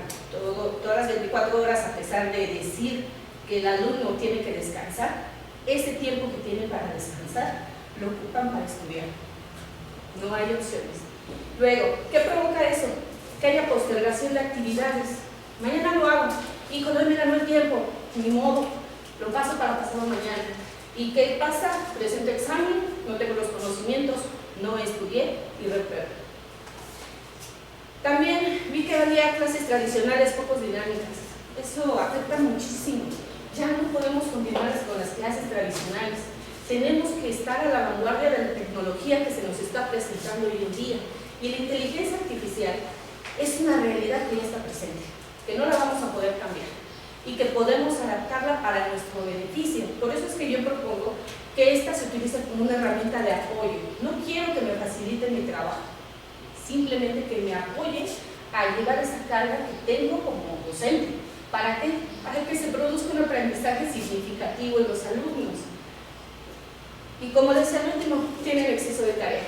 todas las 24 horas, a pesar de decir que el alumno tiene que descansar, ese tiempo que tiene para descansar lo ocupan para estudiar. No hay opciones. Luego, ¿qué provoca eso? Que haya postergación de actividades. Mañana lo hago, híjole, hoy me ganó el tiempo, ni modo, lo paso para pasado mañana. ¿Y qué pasa? Presento examen, no tengo los conocimientos, no estudié y repruebo. También vi que había clases tradicionales poco dinámicas. Eso afecta muchísimo. Ya no podemos continuar con las clases tradicionales. Tenemos que estar a la vanguardia de la tecnología que se nos está presentando hoy en día. Y la inteligencia artificial es una realidad que ya está presente, que no la vamos a poder cambiar y que podemos adaptarla para nuestro beneficio. Por eso es que yo propongo que esta se utilice como una herramienta de apoyo. No quiero que me facilite mi trabajo, simplemente que me apoye a llevar esa carga que tengo como docente. ¿Para qué? Para que se produzca un aprendizaje significativo en los alumnos. Y como decía al último, tienen exceso de tarea.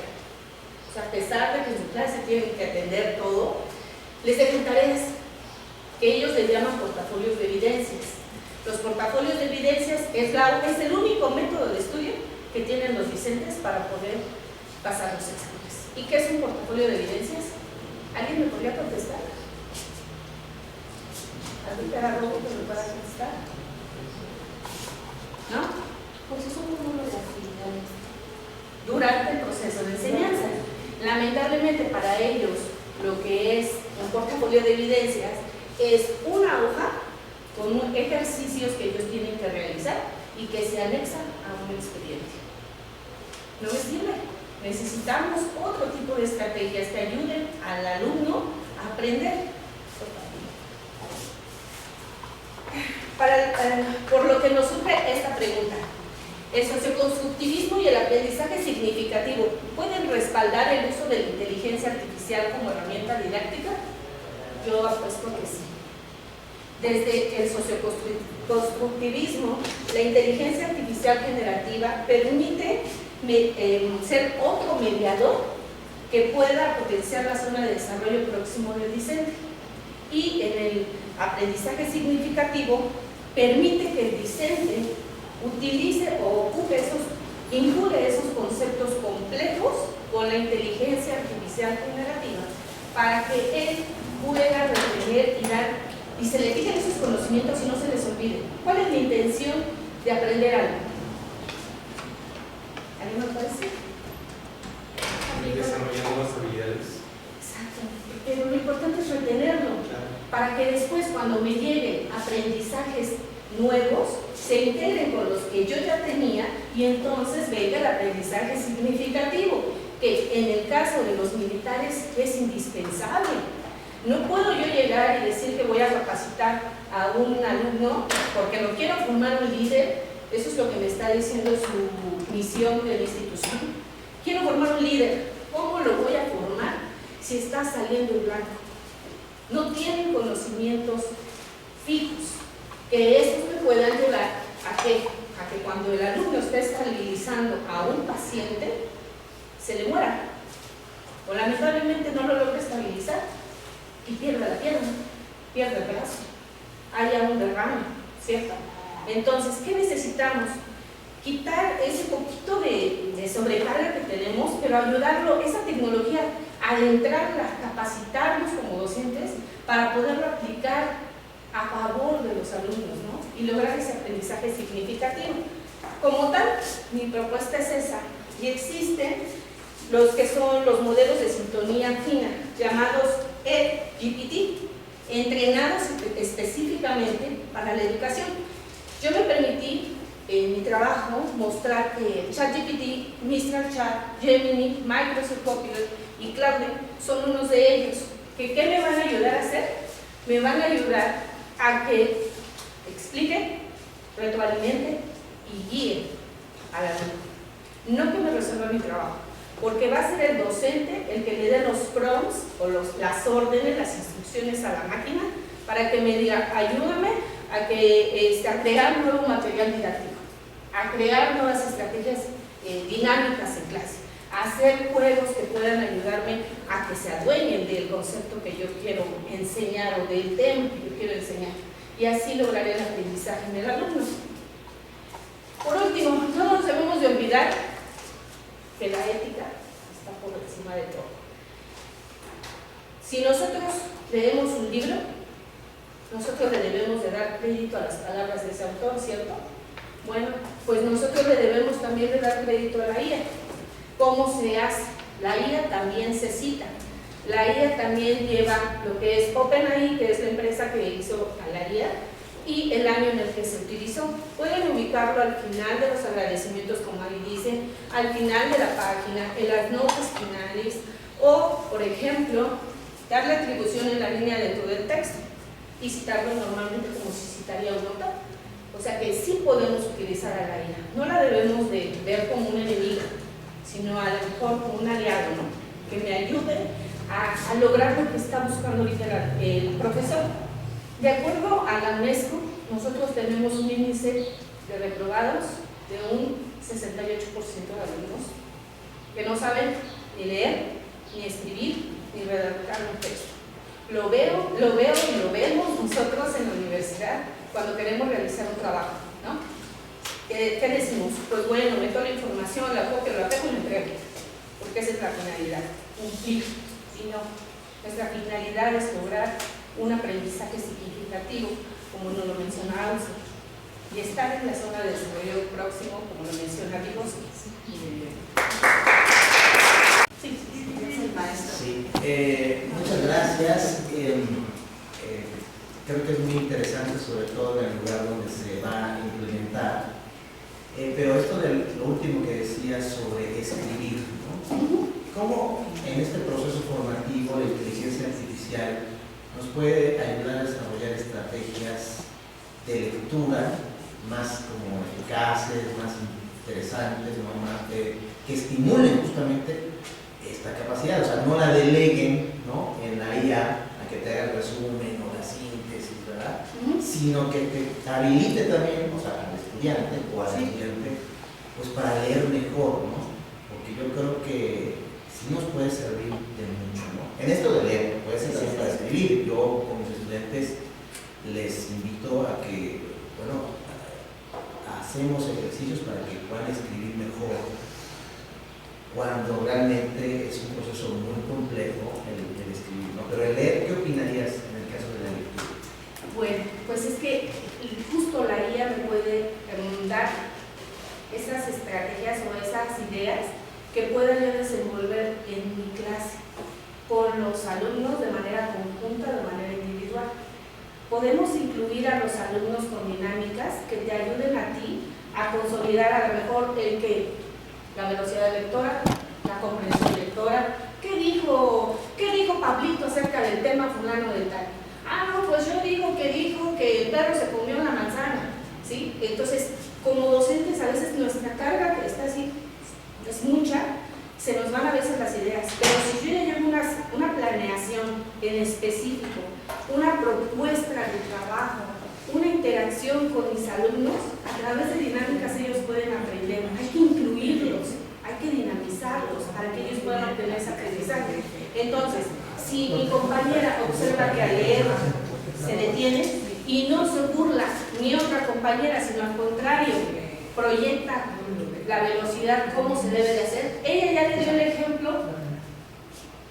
O sea, a pesar de que en su clase tienen que atender todo, les dejan tareas que ellos les llaman portafolios de evidencias. Los portafolios de evidencias es el único método de estudio que tienen los discentes para poder pasar los exámenes. ¿Y qué es un portafolio de evidencias? ¿Alguien me podría contestar? ¿Algún pedagogo que me pueda contestar? durante el proceso de enseñanza. Lamentablemente para ellos, lo que es un portafolio de evidencias es una hoja con ejercicios que ellos tienen que realizar y que se anexan a un expediente. No les sirve. Necesitamos otro tipo de estrategias que ayuden al alumno a aprender. Por lo que nos surge esta pregunta: ¿el socioconstructivismo y el aprendizaje significativo pueden respaldar el uso de la inteligencia artificial como herramienta didáctica? Yo apuesto que sí. Desde el socioconstructivismo, la inteligencia artificial generativa permite ser otro mediador que pueda potenciar la zona de desarrollo próximo del discente. Y en el aprendizaje significativo, permite que el discente utilice o vincule esos conceptos complejos con la inteligencia artificial generativa para que él pueda retener y se le fijen esos conocimientos y no se les olvide. ¿Cuál es la intención de aprender algo? ¿Alguien me puede decir? Desarrollar nuevas habilidades. Exacto, pero lo importante es retenerlo, para que después, cuando me lleguen aprendizajes nuevos, se integren con los que yo ya tenía y entonces venga el aprendizaje significativo, que en el caso de los militares es indispensable. No puedo yo llegar y decir que voy a capacitar a un alumno porque no quiero formar un líder. Eso es lo que me está diciendo su misión de la institución. Quiero formar un líder. ¿Cómo lo voy a formar si está saliendo en blanco? No tienen conocimientos fijos, que estos me puedan ayudar a que cuando el alumno esté estabilizando a un paciente, se le muera. O lamentablemente no lo logre estabilizar y pierda la pierna, pierda el brazo, haya un derrame, ¿cierto? Entonces, ¿qué necesitamos? Quitar ese poquito de sobrecarga que tenemos, pero ayudarlo, esa tecnología, adentrarla, capacitarnos como docentes para poderlo aplicar a favor de los alumnos, ¿no? Y lograr ese aprendizaje significativo. Como tal, mi propuesta es esa. Y existen los que son los modelos de sintonía fina, llamados EdGPT, entrenados específicamente para la educación. Yo me permití en mi trabajo mostrar que ChatGPT, Mistral Chat, Gemini, Microsoft Copilot y Claude son unos de ellos. ¿Qué me van a ayudar a hacer? Me van a ayudar a que explique, retroalimente y guíe al alumno. No que me resuelva mi trabajo, porque va a ser el docente el que le dé los prompts o las órdenes, las instrucciones a la máquina para que me diga: ayúdame a crear nuevo material didáctico, a crear nuevas estrategias dinámicas en clase, a hacer juegos que puedan ayudarme a que se adueñen del concepto que yo quiero enseñar o del tema que yo quiero enseñar, y así lograré el aprendizaje en el alumno. Por último, no nos debemos de olvidar que la ética está por encima de todo. Si nosotros leemos un libro, nosotros le debemos de dar crédito a las palabras de ese autor, ¿cierto? Bueno, pues nosotros le debemos también de dar crédito a la IA. ¿Cómo se hace? La IA también se cita. La IA también lleva lo que es OpenAI, que es la empresa que hizo a la IA, y el año en el que se utilizó. Pueden ubicarlo al final de los agradecimientos, como ahí dice, al final de la página, en las notas finales, o, por ejemplo, darle atribución en la línea dentro del texto y citarlo normalmente como si citaría un autor. O sea que sí podemos utilizar a la IA. No la debemos de ver como una enemiga, sino a lo mejor como un aliado, ¿no? Que me ayude a lograr lo que está buscando ahorita el profesor. De acuerdo a la UNESCO, nosotros tenemos un índice de reprobados de un 68% de alumnos que no saben ni leer, ni escribir, ni redactar un texto. Lo veo y lo vemos nosotros en la universidad cuando queremos realizar un trabajo, ¿no? ¿Qué decimos? Pues bueno, meto la información, la copio, la pego y la entrego, porque esa es la finalidad, cumplir. Y no, nuestra finalidad es lograr un aprendizaje significativo, como nos lo mencionaba usted. y estar en la zona de desarrollo próximo, como lo menciona Vygotsky. Sí, muchas gracias. Creo que es muy interesante, sobre todo en el lugar donde se va a implementar. Pero esto de lo último que decías sobre escribir, ¿no? ¿Cómo en este proceso formativo la inteligencia artificial nos puede ayudar a desarrollar estrategias de lectura más como eficaces, más interesantes, ¿no? Más que estimulen justamente esta capacidad? O sea, no la deleguen, ¿no?, en la IA a que te haga el resumen o la síntesis, ¿verdad? Sino que te habilite también, o sea, al estudiante o al estudiante, pues para leer mejor, ¿no? Porque yo creo que sí nos puede servir de mucho, ¿no? En esto de leer, puede ser también para escribir. Yo con mis estudiantes les invito a que, bueno, hacemos ejercicios para que puedan escribir mejor, cuando realmente es un proceso muy complejo el escribir, ¿no? Pero el leer, ¿qué opinarías en el caso de la lectura? Bueno, pues es que justo la IA me puede dar esas estrategias o esas ideas que pueda yo desenvolver en mi clase con los alumnos de manera conjunta, de manera individual. Podemos incluir a los alumnos con dinámicas que te ayuden a ti a consolidar a lo mejor la velocidad lectora, la comprensión lectora. ¿Qué dijo Pablito acerca del tema fulano de tal? Ah, no, pues yo digo que el perro se comió una manzana, ¿sí? Entonces, como docentes a veces nuestra carga, que está así, es mucha, se nos van a veces las ideas, pero si yo ya llevo una planeación en específico, una propuesta de trabajo, una interacción con mis alumnos, a través de dinámicas ellos pueden aprender. Hay que incluirlos, hay que dinamizarlos para que ellos puedan obtener ese aprendizaje. Entonces, si mi compañera observa que al leer se detiene y no se burla ni otra compañera, sino al contrario, proyecta la velocidad, cómo se debe de hacer, ella ya le dio el ejemplo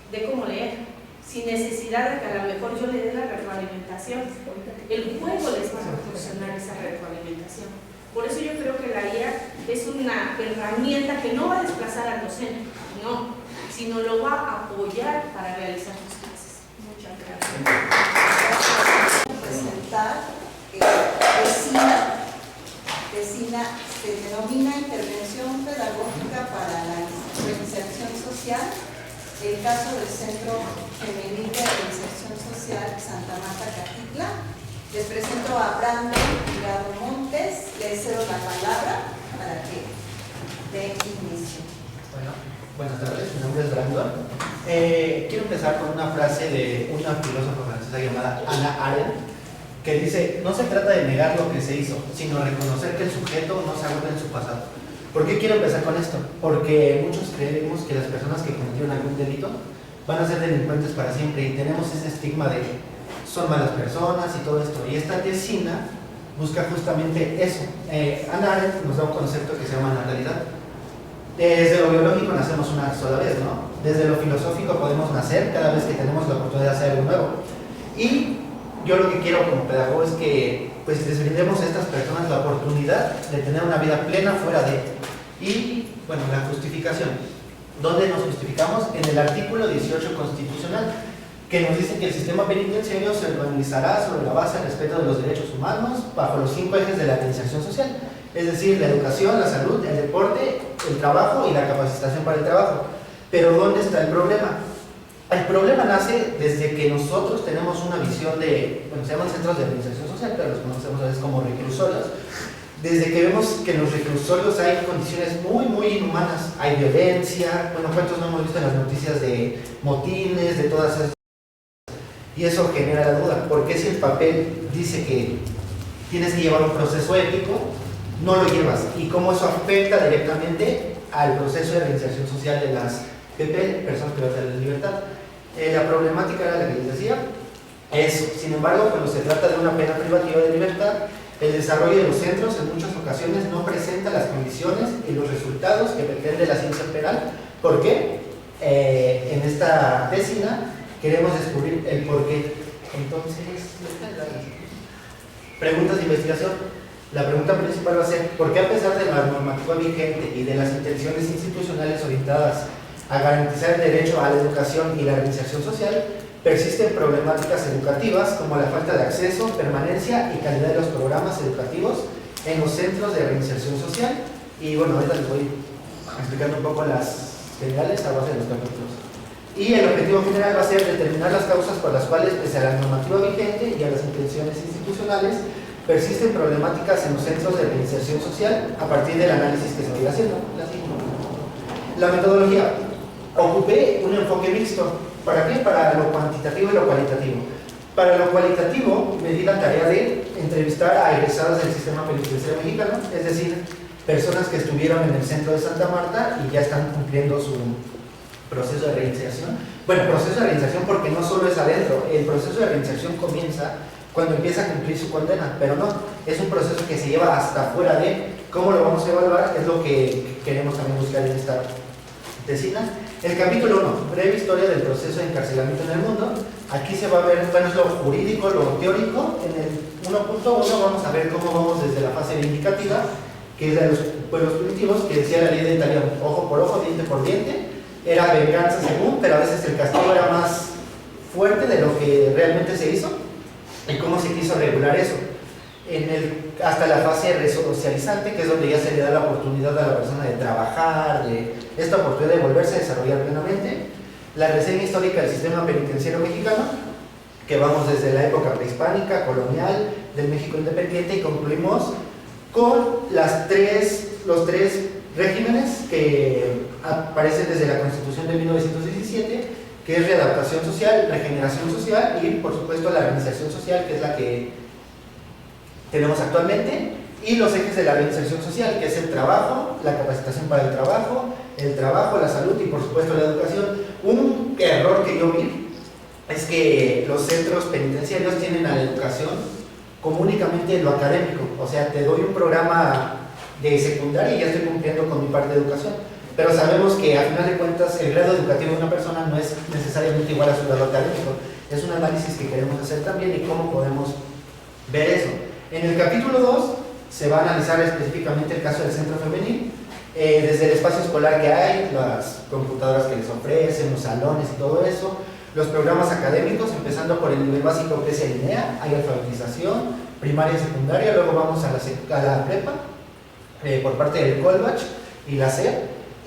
de cómo leer, sin necesidad de que a lo mejor yo le dé la retroalimentación. El juego les va a proporcionar esa retroalimentación. Por eso yo creo que la IA es una herramienta que no va a desplazar al docente, no, sino lo va a apoyar para realizar sus clases. Muchas gracias. Presentar Vecina se denomina intervención pedagógica para la reinserción social. El caso del Centro Femenil de Reinserción Social Santa Marta Catitla. Les presento a Brandon Tirado Montes. Les cedo la palabra para que dé inicio. Bueno, buenas tardes, mi nombre es Brandon. Quiero empezar con una frase de una filósofa francesa llamada Hannah Arendt, que dice: no se trata de negar lo que se hizo, sino reconocer que el sujeto no se agota en su pasado. ¿Por qué quiero empezar con esto? Porque muchos creemos que las personas que cometieron algún delito van a ser delincuentes para siempre y tenemos ese estigma de son malas personas y todo esto. Y esta tesina busca justamente eso. Hannah Arendt nos da un concepto que se llama natalidad. Desde lo biológico nacemos una sola vez, ¿no? Desde lo filosófico podemos nacer cada vez que tenemos la oportunidad de hacer algo nuevo. Y yo lo que quiero como pedagogo es que pues les brindemos a estas personas la oportunidad de tener una vida plena fuera de. Y bueno, la justificación. ¿Dónde nos justificamos? En el artículo 18 constitucional, que nos dice que el sistema penitenciario se organizará sobre la base del respeto de los derechos humanos bajo los 5 ejes de la reinserción social, es decir, la educación, la salud, el deporte, el trabajo y la capacitación para el trabajo. Pero ¿dónde está el problema? El problema nace desde que nosotros tenemos una visión de, bueno, se llaman centros de reinserción social, pero los conocemos a veces como reclusorios. Desde que vemos que en los reclusorios hay condiciones muy inhumanas, hay violencia, bueno, ¿cuántos no hemos visto en las noticias de motines, de todas esas? Y eso genera la duda, ¿por qué si el papel dice que tienes que llevar un proceso ético, no lo llevas? Y cómo eso afecta directamente al proceso de reinserción social de las PP, personas privadas de la libertad. La problemática era la que les decía, eso. Sin embargo, cuando se trata de una pena privativa de libertad, el desarrollo de los centros en muchas ocasiones no presenta las condiciones y los resultados que pretende la ciencia penal. ¿Por qué? En esta tesina queremos descubrir el por qué. Entonces, preguntas de investigación. La pregunta principal va a ser, ¿por qué a pesar de la normativa vigente y de las intenciones institucionales orientadas a garantizar el derecho a la educación y la reinserción social, persisten problemáticas educativas como la falta de acceso, permanencia y calidad de los programas educativos en los centros de reinserción social? Y bueno, ahorita les voy explicando un poco las generales a base de los capítulos. Y el objetivo general va a ser determinar las causas por las cuales, pese a la normativa vigente y a las intenciones institucionales, persisten problemáticas en los centros de reinserción social a partir del análisis que se va a ir haciendo. La metodología. Ocupé un enfoque mixto. ¿Para qué? Para lo cuantitativo y lo cualitativo. Para lo cualitativo, me di la tarea de entrevistar a egresados del sistema penitenciario mexicano, es decir, personas que estuvieron en el centro de Santa Marta y ya están cumpliendo su proceso de reinserción. Bueno, proceso de reinserción porque no solo es adentro, el proceso de reinserción comienza cuando empieza a cumplir su condena, pero no, es un proceso que se lleva hasta fuera de cómo lo vamos a evaluar, es lo que queremos también buscar en esta tesina. El capítulo 1, breve historia del proceso de encarcelamiento en el mundo. Aquí se va a ver, bueno, es lo jurídico, lo teórico. En el 1.1 vamos a ver cómo vamos desde la fase vindicativa, que es de los pueblos primitivos, que decía la ley de Italia, ojo por ojo, diente por diente. Era venganza según, pero a veces el castigo era más fuerte de lo que realmente se hizo y cómo se quiso regular eso. Hasta la fase resocializante, que es donde ya se le da la oportunidad a la persona de trabajar, de esta oportunidad de volverse a desarrollar plenamente. La reseña histórica del sistema penitenciario mexicano, que vamos desde la época prehispánica, colonial, del México independiente, y concluimos con los tres regímenes que aparecen desde la Constitución de 1917, que es readaptación social, regeneración social y, por supuesto, la reinserción social, que es la que tenemos actualmente, y los ejes de la reinserción social, que es el trabajo, la capacitación para el trabajo, la salud y, por supuesto, la educación. Un error que yo vi es que los centros penitenciarios tienen a la educación como únicamente lo académico, o sea, te doy un programa de secundaria y ya estoy cumpliendo con mi parte de educación, pero sabemos que a final de cuentas el grado educativo de una persona no es necesariamente igual a su grado académico. Es un análisis que queremos hacer también y cómo podemos ver eso. En el capítulo 2 se va a analizar específicamente el caso del centro femenil, desde el espacio escolar que hay, las computadoras que les ofrecen, los salones y todo eso, los programas académicos, empezando por el nivel básico que es el INEA, hay alfabetización, primaria y secundaria, luego vamos a la prepa, por parte del Colbach y la SEP,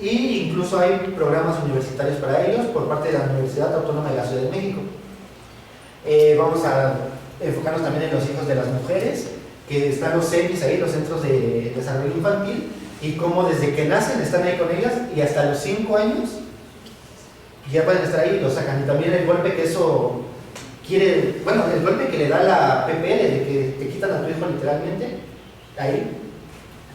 y incluso hay programas universitarios para ellos por parte de la Universidad Autónoma de la Ciudad de México. Vamos a enfocarnos también en los hijos de las mujeres, que están los CEMIS ahí, los Centros de Desarrollo Infantil, y cómo desde que nacen están ahí con ellas y hasta los 5 años ya pueden estar ahí y lo sacan. Y también el golpe que eso quiere, bueno, el golpe que le da la PPL, de que te quitan a tu hijo literalmente, ahí,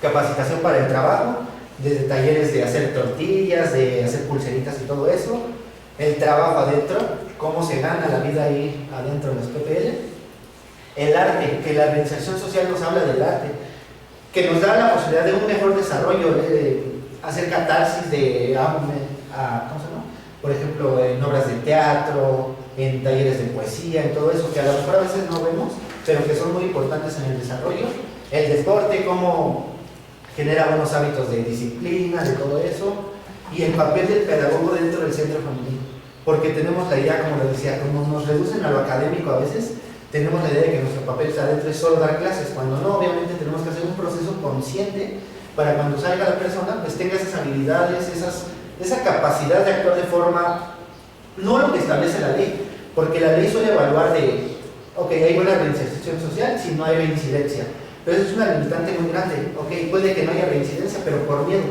capacitación para el trabajo, desde talleres de hacer tortillas, de hacer pulseritas y todo eso, el trabajo adentro, cómo se gana la vida ahí adentro de los PPL, el arte, que la reinserción social nos habla del arte, que nos da la posibilidad de un mejor desarrollo, de hacer catarsis de, ¿cómo se llama? Por ejemplo, en obras de teatro, en talleres de poesía, en todo eso, que a lo mejor a veces no vemos, pero que son muy importantes en el desarrollo, el deporte, cómo genera buenos hábitos de disciplina, de todo eso, y el papel del pedagogo dentro del centro femenino, porque tenemos la idea, como lo decía, como nos reducen a lo académico a veces, tenemos la idea de que nuestro papel está dentro es solo dar clases, cuando no, obviamente tenemos que hacer un proceso consciente para cuando salga la persona, pues tenga esas habilidades, esa capacidad de actuar de forma, no lo que establece la ley, porque la ley suele evaluar de, ok, hay buena reinserción social si no hay reincidencia, pero eso es una limitante muy grande, ok, puede que no haya reincidencia, pero por miedo,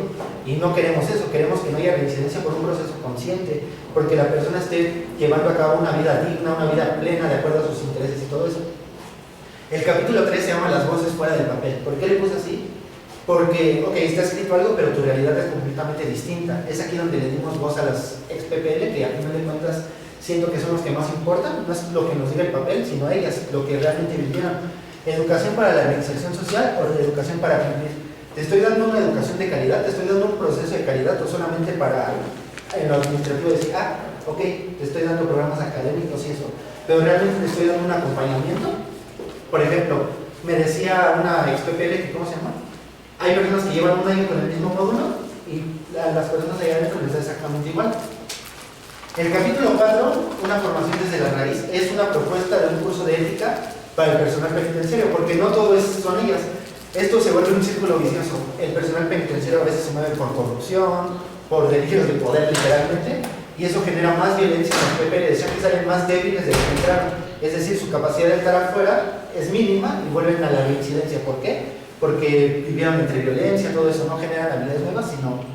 y no queremos eso, queremos que no haya reincidencia por un proceso consciente, porque la persona esté llevando a cabo una vida digna, una vida plena, de acuerdo a sus intereses y todo eso. El capítulo 3 se llama Las voces fuera del papel. ¿Por qué le puse así? Porque, ok, está escrito algo, pero tu realidad es completamente distinta. Es aquí donde le dimos voz a las ex-PPL, que al final de cuentas siento que son los que más importan, no es lo que nos diga el papel, sino ellas, lo que realmente vivieron. Educación para la reinserción social o educación para cumplir. Te estoy dando una educación de calidad, te estoy dando un proceso de calidad, o solamente para en lo administrativo decir, ok, te estoy dando programas académicos y eso, pero realmente te estoy dando un acompañamiento. Por ejemplo, Me decía una ex PPL que, ¿cómo se llama? Hay personas que llevan un año con el mismo módulo y a las personas allá adentro les da exactamente igual. El capítulo 4, una formación desde la raíz, es una propuesta de un curso de ética para el personal penitenciario, porque no todo son ellas. Esto se vuelve un círculo vicioso. El personal penitenciario a veces se mueve por corrupción, por delirios de poder literalmente, y eso genera más violencia en los PPL, decían que salen más débiles de lo que entraron. Es decir, su capacidad de estar afuera es mínima y vuelven a la reincidencia. ¿Por qué? Porque vivieron entre violencia, todo eso, no generan habilidades nuevas, sino...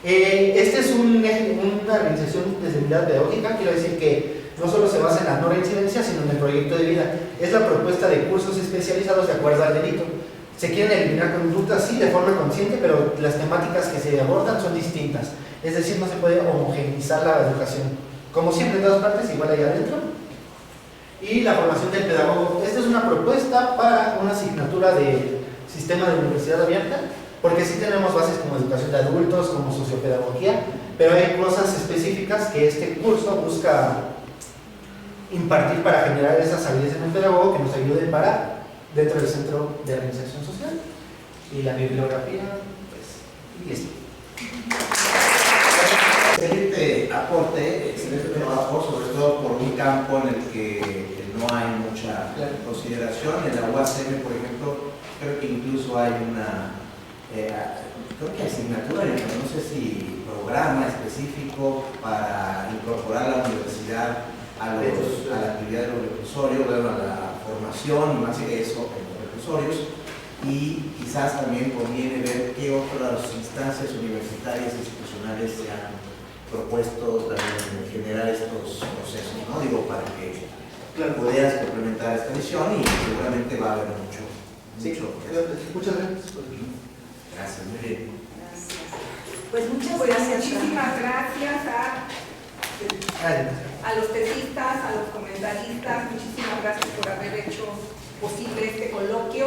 Este es una organización desde mi mirada pedagógica, quiero decir que no solo se basa en la no reincidencia, sino en el proyecto de vida. Es la propuesta de cursos especializados de acuerdo al delito. Se quieren eliminar conductas, sí, de forma consciente, pero las temáticas que se abordan son distintas. Es decir, no se puede homogeneizar la educación. Como siempre, en todas partes, igual allá adentro. Y la formación del pedagogo. Esta es una propuesta para una asignatura de sistema de universidad abierta, porque sí tenemos bases como educación de adultos, como sociopedagogía, pero hay cosas específicas que este curso busca impartir para generar esas habilidades en el pedagogo que nos ayuden para dentro del centro de organización social. Y la bibliografía, pues, y esto. Excelente aporte, excelente trabajo, sobre todo por un campo en el que no hay mucha consideración. En la UACM, por ejemplo, creo que incluso hay una creo que asignatura, no sé si programa específico para incorporar a la universidad a la actividad de los reclusorios, a la formación y más de eso en los reclusorios, y quizás también conviene ver qué otras instancias universitarias e institucionales se han propuesto también generar estos procesos, ¿no? Digo, para que pudieras complementar esta misión, y seguramente va a haber mucho. Muchas gracias. Gracias, muy bien. Gracias. Pues muchas Pues gracias. muchísimas gracias a los tesistas, a los comentaristas, muchísimas gracias por haber hecho posible este coloquio,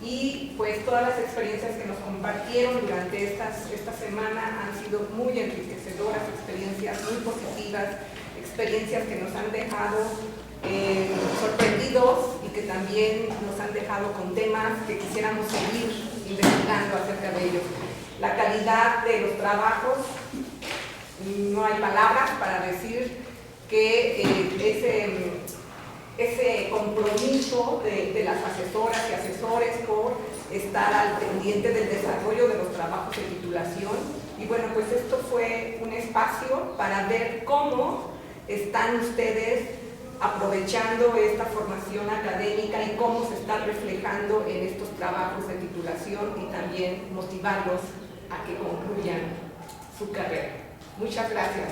y pues todas las experiencias que nos compartieron durante esta semana han sido muy enriquecedoras, experiencias muy positivas, experiencias que nos han dejado sorprendidos y que también nos han dejado con temas que quisiéramos seguir investigando acerca de ellos. La calidad de los trabajos, no hay palabras para decir que ese compromiso de las asesoras y asesores por estar al pendiente del desarrollo de los trabajos de titulación. Y bueno, pues esto fue un espacio para ver cómo están ustedes aprovechando esta formación académica y cómo se está reflejando en estos trabajos de titulación, y también motivarlos a que concluyan su carrera. Muchas gracias.